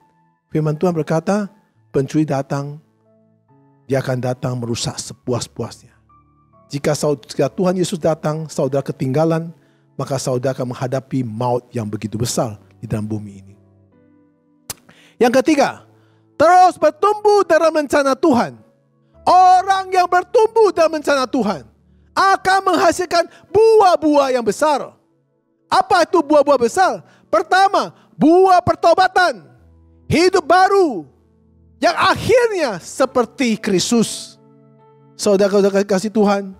Firman Tuhan berkata, pencuri datang, dia akan datang merusak sepuas-puasnya. Jika Tuhan Yesus datang, saudara ketinggalan, maka saudara akan menghadapi maut yang begitu besar di dalam bumi ini. Yang ketiga, terus bertumbuh dalam rencana Tuhan. Orang yang bertumbuh dalam rencana Tuhan akan menghasilkan buah-buah yang besar. Apa itu buah-buah besar? Pertama, buah pertobatan, hidup baru, yang akhirnya seperti Kristus. Saudara-saudara kasih Tuhan,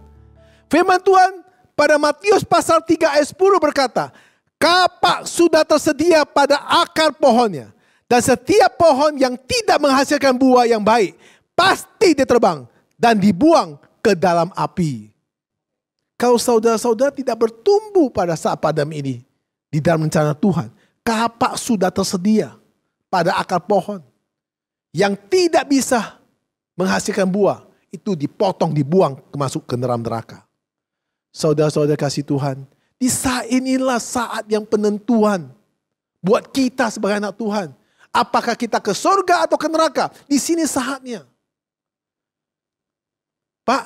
firman Tuhan pada Matius pasal 3 ayat 10 berkata, kapak sudah tersedia pada akar pohonnya, dan setiap pohon yang tidak menghasilkan buah yang baik pasti diterbang dan dibuang ke dalam api. Kalau saudara-saudara tidak bertumbuh pada saat padam ini di dalam rencana Tuhan, kapak sudah tersedia pada akar pohon yang tidak bisa menghasilkan buah, itu dipotong, dibuang, masuk ke neraka. Saudara-saudara kasih Tuhan, di saat inilah saat yang penentuan buat kita sebagai anak Tuhan. Apakah kita ke surga atau ke neraka? Di sini saatnya. Pak,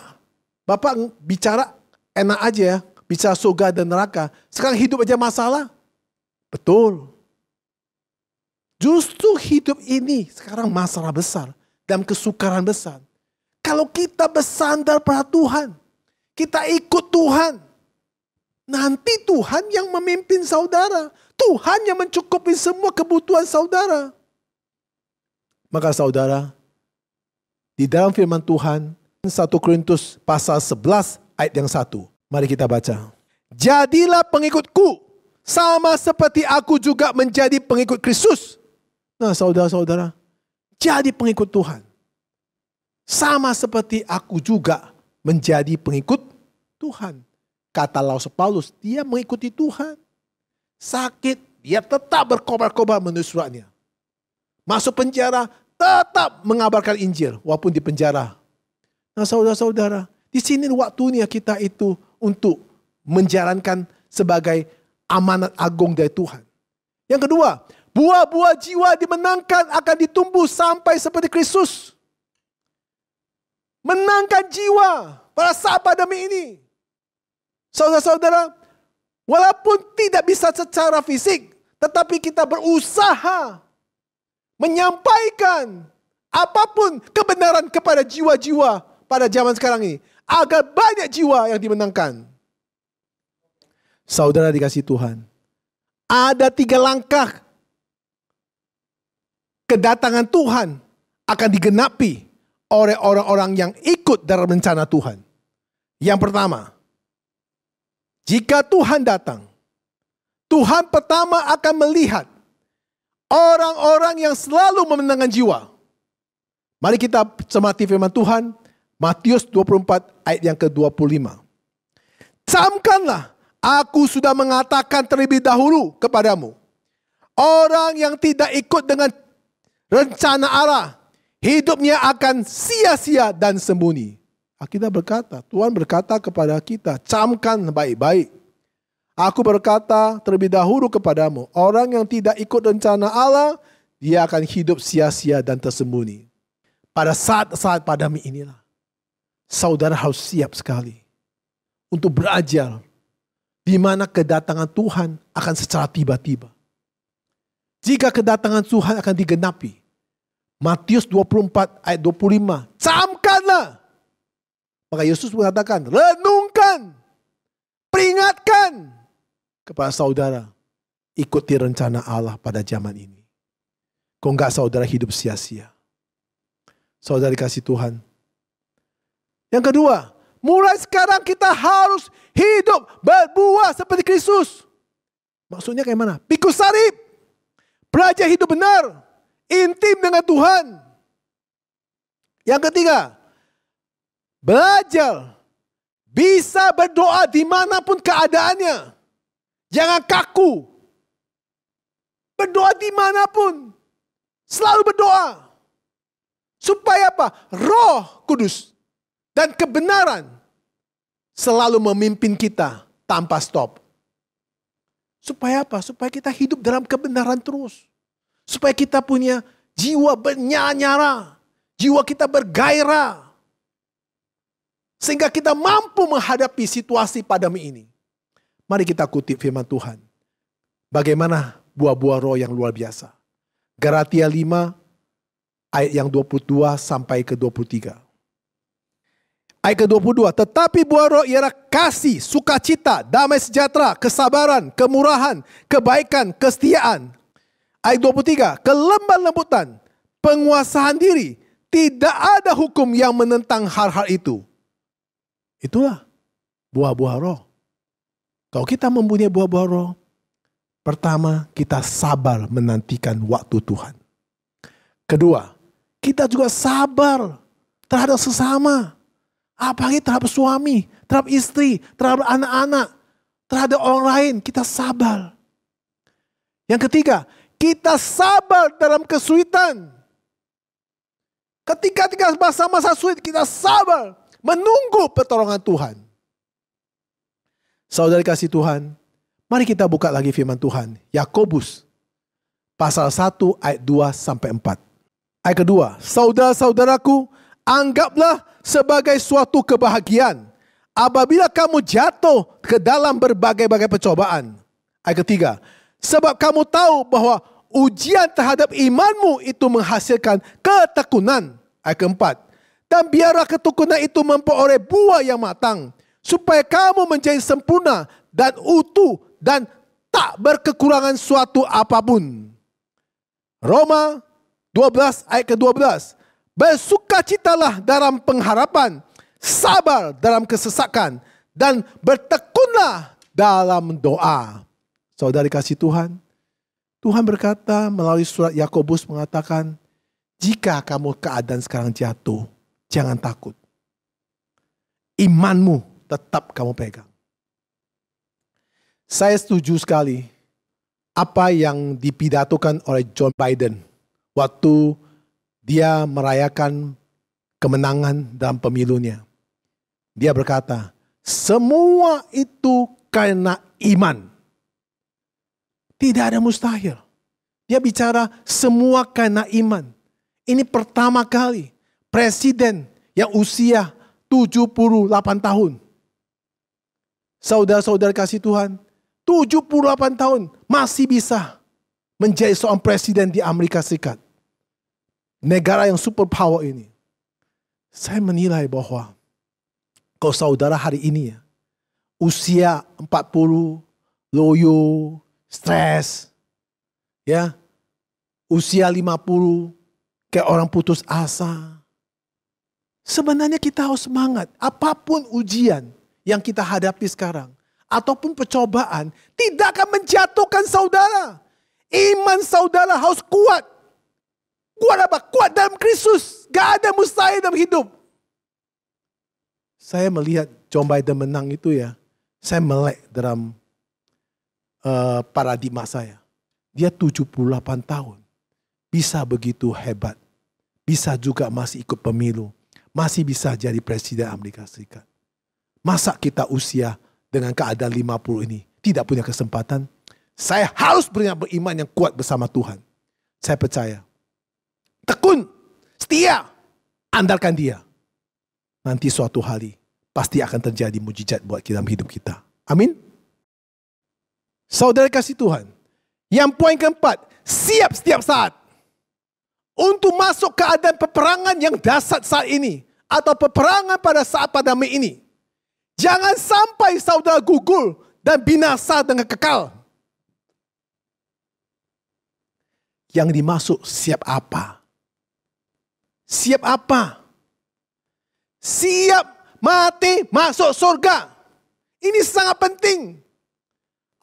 Bapak bicara enak aja ya, bicara surga dan neraka. Sekarang hidup aja masalah. Betul. Justru hidup ini sekarang masalah besar dan kesukaran besar. Kalau kita bersandar pada Tuhan, kita ikut Tuhan, nanti Tuhan yang memimpin saudara. Tuhan yang mencukupi semua kebutuhan saudara. Maka saudara, di dalam firman Tuhan, 1 Korintus pasal 11 ayat yang 1. Mari kita baca. Jadilah pengikutku, sama seperti aku juga menjadi pengikut Kristus. Nah saudara-saudara, jadi pengikut Tuhan. Sama seperti aku juga menjadi pengikut Tuhan. Kata Rasul Paulus, dia mengikuti Tuhan. Sakit, dia tetap berkobar-kobar menulis suratnya. Masuk penjara, tetap mengabarkan Injil walaupun di penjara. Nah saudara-saudara, di sini waktunya kita itu untuk menjalankan sebagai amanat agung dari Tuhan. Yang kedua, buah-buah jiwa dimenangkan akan ditumbuh sampai seperti Kristus. Menangkan jiwa pada saat pandemi ini. Saudara-saudara, walaupun tidak bisa secara fisik, tetapi kita berusaha menyampaikan apapun kebenaran kepada jiwa-jiwa pada zaman sekarang ini. Agar banyak jiwa yang dimenangkan. Saudara dikasih Tuhan. Ada 3 langkah kedatangan Tuhan akan digenapi oleh orang-orang yang ikut dalam rencana Tuhan. Yang pertama, jika Tuhan datang, Tuhan pertama akan melihat orang-orang yang selalu memenangkan jiwa. Mari kita cermati firman Tuhan, Matius 24 ayat yang ke-25. Camkanlah, aku sudah mengatakan terlebih dahulu kepadamu, orang yang tidak ikut dengan rencana Allah, hidupnya akan sia-sia dan sembunyi. Kita berkata, Tuhan berkata kepada kita, camkan baik-baik. Aku berkata terlebih dahulu kepadamu, orang yang tidak ikut rencana Allah, dia akan hidup sia-sia dan tersembunyi. Pada saat-saat pandemi inilah, saudara harus siap sekali untuk belajar di mana kedatangan Tuhan akan secara tiba-tiba. Jika kedatangan Tuhan akan digenapi, Matius 24 ayat 25, camkanlah. Maka Yesus mengatakan, renungkan, peringatkan kepada saudara, ikuti rencana Allah pada zaman ini. Kok enggak saudara hidup sia-sia. Saudara dikasih Tuhan. Yang kedua, mulai sekarang kita harus hidup berbuah seperti Kristus. Maksudnya kayak mana? Pikul salib. Belajar hidup benar. Intim dengan Tuhan. Yang ketiga, belajar bisa berdoa dimanapun keadaannya. Jangan kaku. Berdoa dimanapun. Selalu berdoa. Supaya apa? Roh Kudus dan kebenaran selalu memimpin kita tanpa stop. Supaya apa? Supaya kita hidup dalam kebenaran terus. Supaya kita punya jiwa bernyara. Jiwa kita bergairah. Sehingga kita mampu menghadapi situasi pandemi ini. Mari kita kutip firman Tuhan. Bagaimana buah-buah roh yang luar biasa. Galatia 5 ayat yang 22 sampai ke 23. Ayat ke-22, tetapi buah roh ialah kasih, sukacita, damai sejahtera, kesabaran, kemurahan, kebaikan, kesetiaan. Ayat 23, kelemah lembutan, penguasaan diri. Tidak ada hukum yang menentang hal-hal itu. Itulah buah-buah roh. Kalau kita mempunyai buah-buah roh, pertama kita sabar menantikan waktu Tuhan. Kedua, kita juga sabar terhadap sesama. Apalagi terhadap suami, terhadap istri, terhadap anak-anak, terhadap orang lain. Kita sabar. Yang ketiga, kita sabar dalam kesulitan. Ketika masa-masa sulit, kita sabar menunggu pertolongan Tuhan. Saudara kasih Tuhan, mari kita buka lagi firman Tuhan. Yakobus pasal 1 ayat 2 sampai 4. Ayat kedua, saudara-saudaraku, anggaplah sebagai suatu kebahagiaan apabila kamu jatuh ke dalam berbagai-bagai percobaan. Ayat ketiga, sebab kamu tahu bahwa ujian terhadap imanmu itu menghasilkan ketekunan. Ayat keempat, dan biarlah ketekunan itu memperoleh buah yang matang, supaya kamu menjadi sempurna dan utuh dan tak berkekurangan suatu apapun. Roma 12 ayat ke-12. Bersukacitalah dalam pengharapan, sabar dalam kesesakan, dan bertekunlah dalam doa. Saudara kasih Tuhan, Tuhan berkata melalui surat Yakobus mengatakan, jika kamu keadaan sekarang jatuh, jangan takut. Imanmu tetap kamu pegang. Saya setuju sekali apa yang dipidatokan oleh John Biden waktu dia merayakan kemenangan dalam pemilunya. Dia berkata, semua itu karena iman. Tidak ada mustahil. Dia bicara semua karena iman. Ini pertama kali presiden yang usia 78 tahun. Saudara-saudara kasih Tuhan, 78 tahun masih bisa menjadi seorang presiden di Amerika Serikat. Negara yang superpower ini. Saya menilai bahwa kalau saudara hari ini ya, usia 40, loyo, stres, ya, usia 50, kayak orang putus asa. Sebenarnya kita harus semangat. Apapun ujian yang kita hadapi sekarang, ataupun percobaan, tidak akan menjatuhkan saudara. Iman saudara harus kuat. Kuat apa? Kuat dalam Kristus. Gak ada mustahil dalam hidup. Saya melihat John Biden menang itu ya, saya melek dalam paradigma saya. Dia 78 tahun. Bisa begitu hebat. Bisa juga masih ikut pemilu. Masih bisa jadi presiden Amerika Serikat. Masa kita usia dengan keadaan 50 ini tidak punya kesempatan, saya harus beriman yang kuat bersama Tuhan. Saya percaya. Tekun, setia, andalkan Dia. Nanti suatu hari pasti akan terjadi mujizat buat dalam hidup kita. Amin. Saudara kasih Tuhan. Yang poin keempat, siap setiap saat untuk masuk keadaan peperangan yang dahsyat saat ini, atau peperangan pada saat pandemi ini. Jangan sampai saudara gugur dan binasa dengan kekal. Yang dimaksud siap apa? Siap apa? Siap mati masuk surga. Ini sangat penting.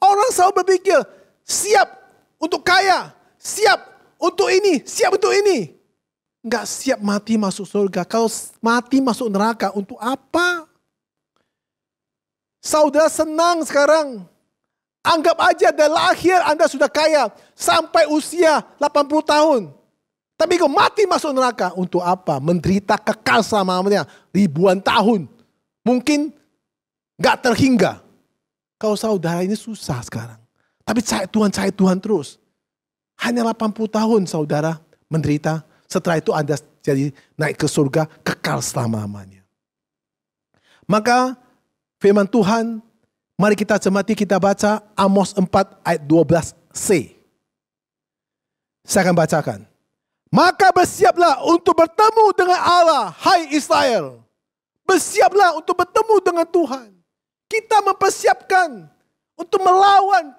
Orang selalu berpikir siap untuk kaya, siap untuk ini, siap untuk ini. Enggak siap mati masuk surga. Kalau mati masuk neraka, untuk apa? Saudara senang sekarang. Anggap aja dari lahir Anda sudah kaya sampai usia 80 tahun. Tapi kalau mati masuk neraka, untuk apa? Menderita kekal selama-lamanya ribuan tahun. Mungkin gak terhingga. Kalau saudara ini susah sekarang. Tapi cari Tuhan terus. Hanya 80 tahun saudara menderita. Setelah itu Anda jadi naik ke surga kekal selama-lamanya. Maka firman Tuhan, mari kita cermati, kita baca Amos 4 ayat 12c. Saya akan bacakan. Maka bersiaplah untuk bertemu dengan Allah, hai Israel. Bersiaplah untuk bertemu dengan Tuhan. Kita mempersiapkan untuk melawan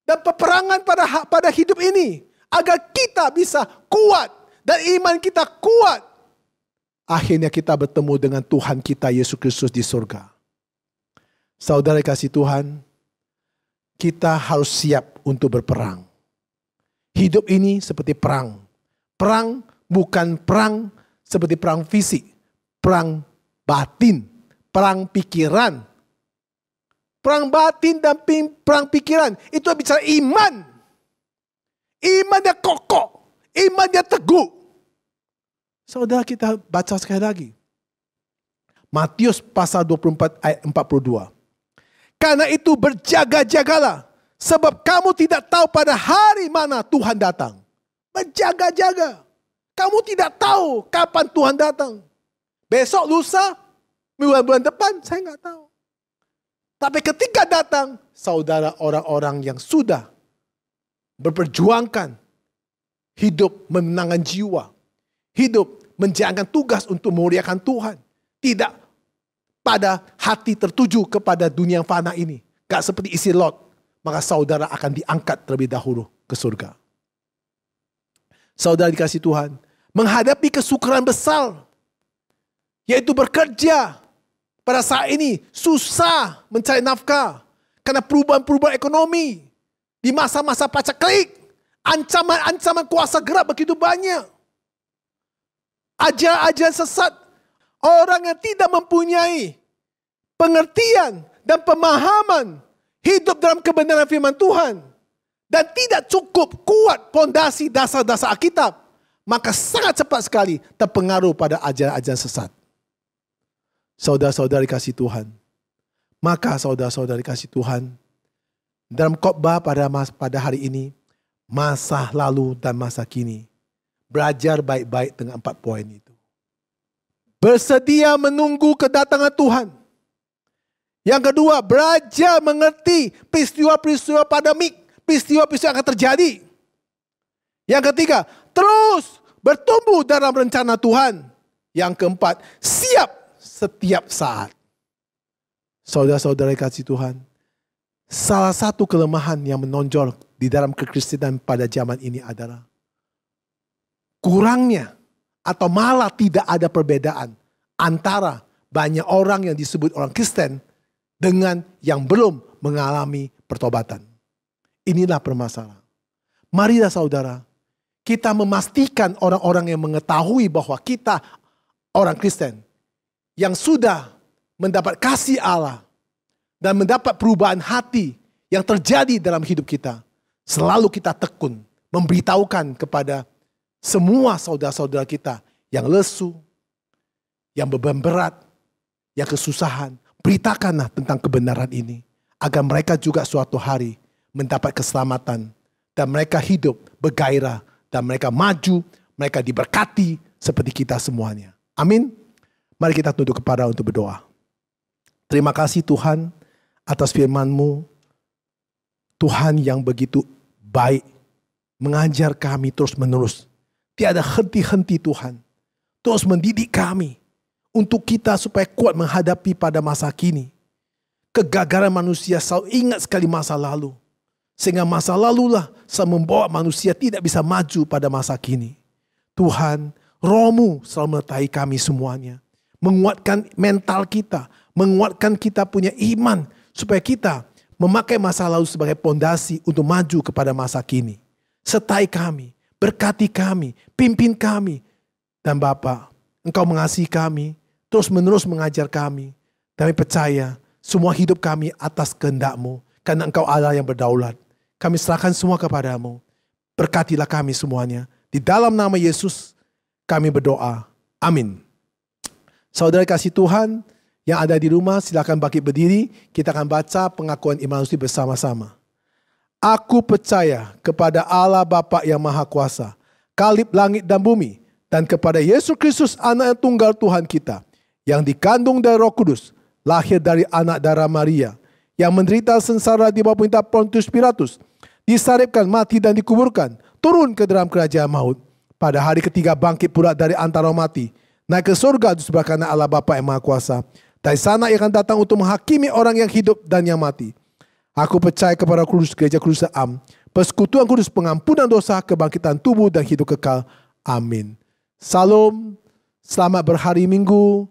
dan peperangan pada hidup ini. Agar kita bisa kuat dan iman kita kuat. Akhirnya kita bertemu dengan Tuhan kita Yesus Kristus di surga. Saudara kasih Tuhan, kita harus siap untuk berperang. Hidup ini seperti perang. Perang bukan perang seperti perang fisik. Perang batin, perang pikiran. Perang batin dan perang pikiran itu bicara iman. Imannya kokoh, imannya teguh. Saudara, kita baca sekali lagi. Matius pasal 24 ayat 42. Karena itu berjaga-jagalah, sebab kamu tidak tahu pada hari mana Tuhan datang. Berjaga-jaga. Kamu tidak tahu kapan Tuhan datang. Besok, lusa, bulan depan, saya nggak tahu. Tapi ketika datang, saudara, orang-orang yang sudah berperjuangkan, hidup memenangkan jiwa, hidup menjalankan tugas untuk memuliakan Tuhan, tidak pada hati tertuju kepada dunia yang fana ini. Gak seperti isi Lot, maka saudara akan diangkat terlebih dahulu ke surga. Saudara dikasih Tuhan, menghadapi kesukaran besar, yaitu bekerja. Pada saat ini susah mencari nafkah karena perubahan-perubahan ekonomi. Di masa-masa paceklik, ancaman-ancaman kuasa gerak begitu banyak. Ajaran-ajaran sesat, orang yang tidak mempunyai pengertian dan pemahaman hidup dalam kebenaran firman Tuhan dan tidak cukup kuat pondasi dasar-dasar Alkitab, maka sangat cepat sekali terpengaruh pada ajaran-ajaran sesat. Saudara-saudari kasih Tuhan, maka saudara-saudari kasih Tuhan, dalam khotbah pada hari ini, masa lalu dan masa kini, belajar baik-baik dengan 4 poin itu. Bersedia menunggu kedatangan Tuhan. Yang kedua, belajar mengerti peristiwa-peristiwa pandemik, peristiwa-peristiwa yang akan terjadi. Yang ketiga, terus bertumbuh dalam rencana Tuhan. Yang keempat, siap setiap saat. Saudara-saudara kasih Tuhan, salah satu kelemahan yang menonjol di dalam kekristenan pada zaman ini adalah kurangnya atau malah tidak ada perbedaan antara banyak orang yang disebut orang Kristen dengan yang belum mengalami pertobatan. Inilah permasalahan. Marilah saudara, kita memastikan orang-orang yang mengetahui bahwa kita orang Kristen yang sudah mendapat kasih Allah dan mendapat perubahan hati yang terjadi dalam hidup kita, selalu kita tekun memberitahukan kepada semua saudara-saudara kita yang lesu, yang beban berat, yang kesusahan. Beritakanlah tentang kebenaran ini agar mereka juga suatu hari mendapat keselamatan dan mereka hidup bergairah dan mereka maju, mereka diberkati seperti kita semuanya. Amin. Mari kita tunduk kepala untuk berdoa. Terima kasih Tuhan atas firman-Mu. Tuhan yang begitu baik mengajar kami terus menerus. Tiada henti-henti Tuhan. Terus mendidik kami untuk kita supaya kuat menghadapi pada masa kini. Kegagalan manusia selalu ingat sekali masa lalu. Sehingga masa lalulah selalu membawa manusia tidak bisa maju pada masa kini. Tuhan, Roh-Mu selalu menyertai kami semuanya. Menguatkan mental kita, menguatkan kita punya iman supaya kita memakai masa lalu sebagai pondasi untuk maju kepada masa kini. Sertai kami, berkati kami, pimpin kami. Dan Bapa, Engkau mengasihi kami, terus menerus mengajar kami. Kami percaya semua hidup kami atas kehendak-Mu, karena Engkau Allah yang berdaulat. Kami serahkan semua kepadamu. Berkatilah kami semuanya. Di dalam nama Yesus kami berdoa. Amin. Saudara kasih Tuhan yang ada di rumah, silakan bangkit berdiri. Kita akan baca pengakuan iman Kudus bersama-sama. Aku percaya kepada Allah Bapa yang Maha Kuasa, Kalib langit dan bumi, dan kepada Yesus Kristus Anak yang tunggal Tuhan kita, yang dikandung dari Roh Kudus, lahir dari anak darah Maria, yang menderita sengsara di bawah perintah Pontius Pilatus, disalibkan, mati dan dikuburkan, turun ke dalam kerajaan maut, pada hari ketiga bangkit pula dari antara mati, naik ke surga di sebelah kanan Allah Bapa yang Maha Kuasa. Dari sana ia akan datang untuk menghakimi orang yang hidup dan yang mati. Aku percaya kepada Kudus, Gereja Kudus Am, persekutuan kudus, pengampunan dosa, kebangkitan tubuh dan hidup kekal. Amin. Salam, selamat berhari Minggu.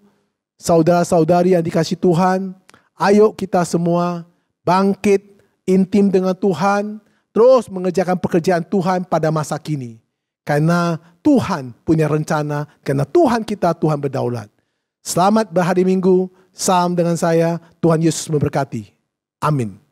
Saudara-saudari yang dikasihi Tuhan, ayo kita semua bangkit intim dengan Tuhan, terus mengerjakan pekerjaan Tuhan pada masa kini. Karena Tuhan punya rencana, karena Tuhan kita, Tuhan berdaulat. Selamat berhari Minggu, salam dengan saya, Tuhan Yesus memberkati. Amin.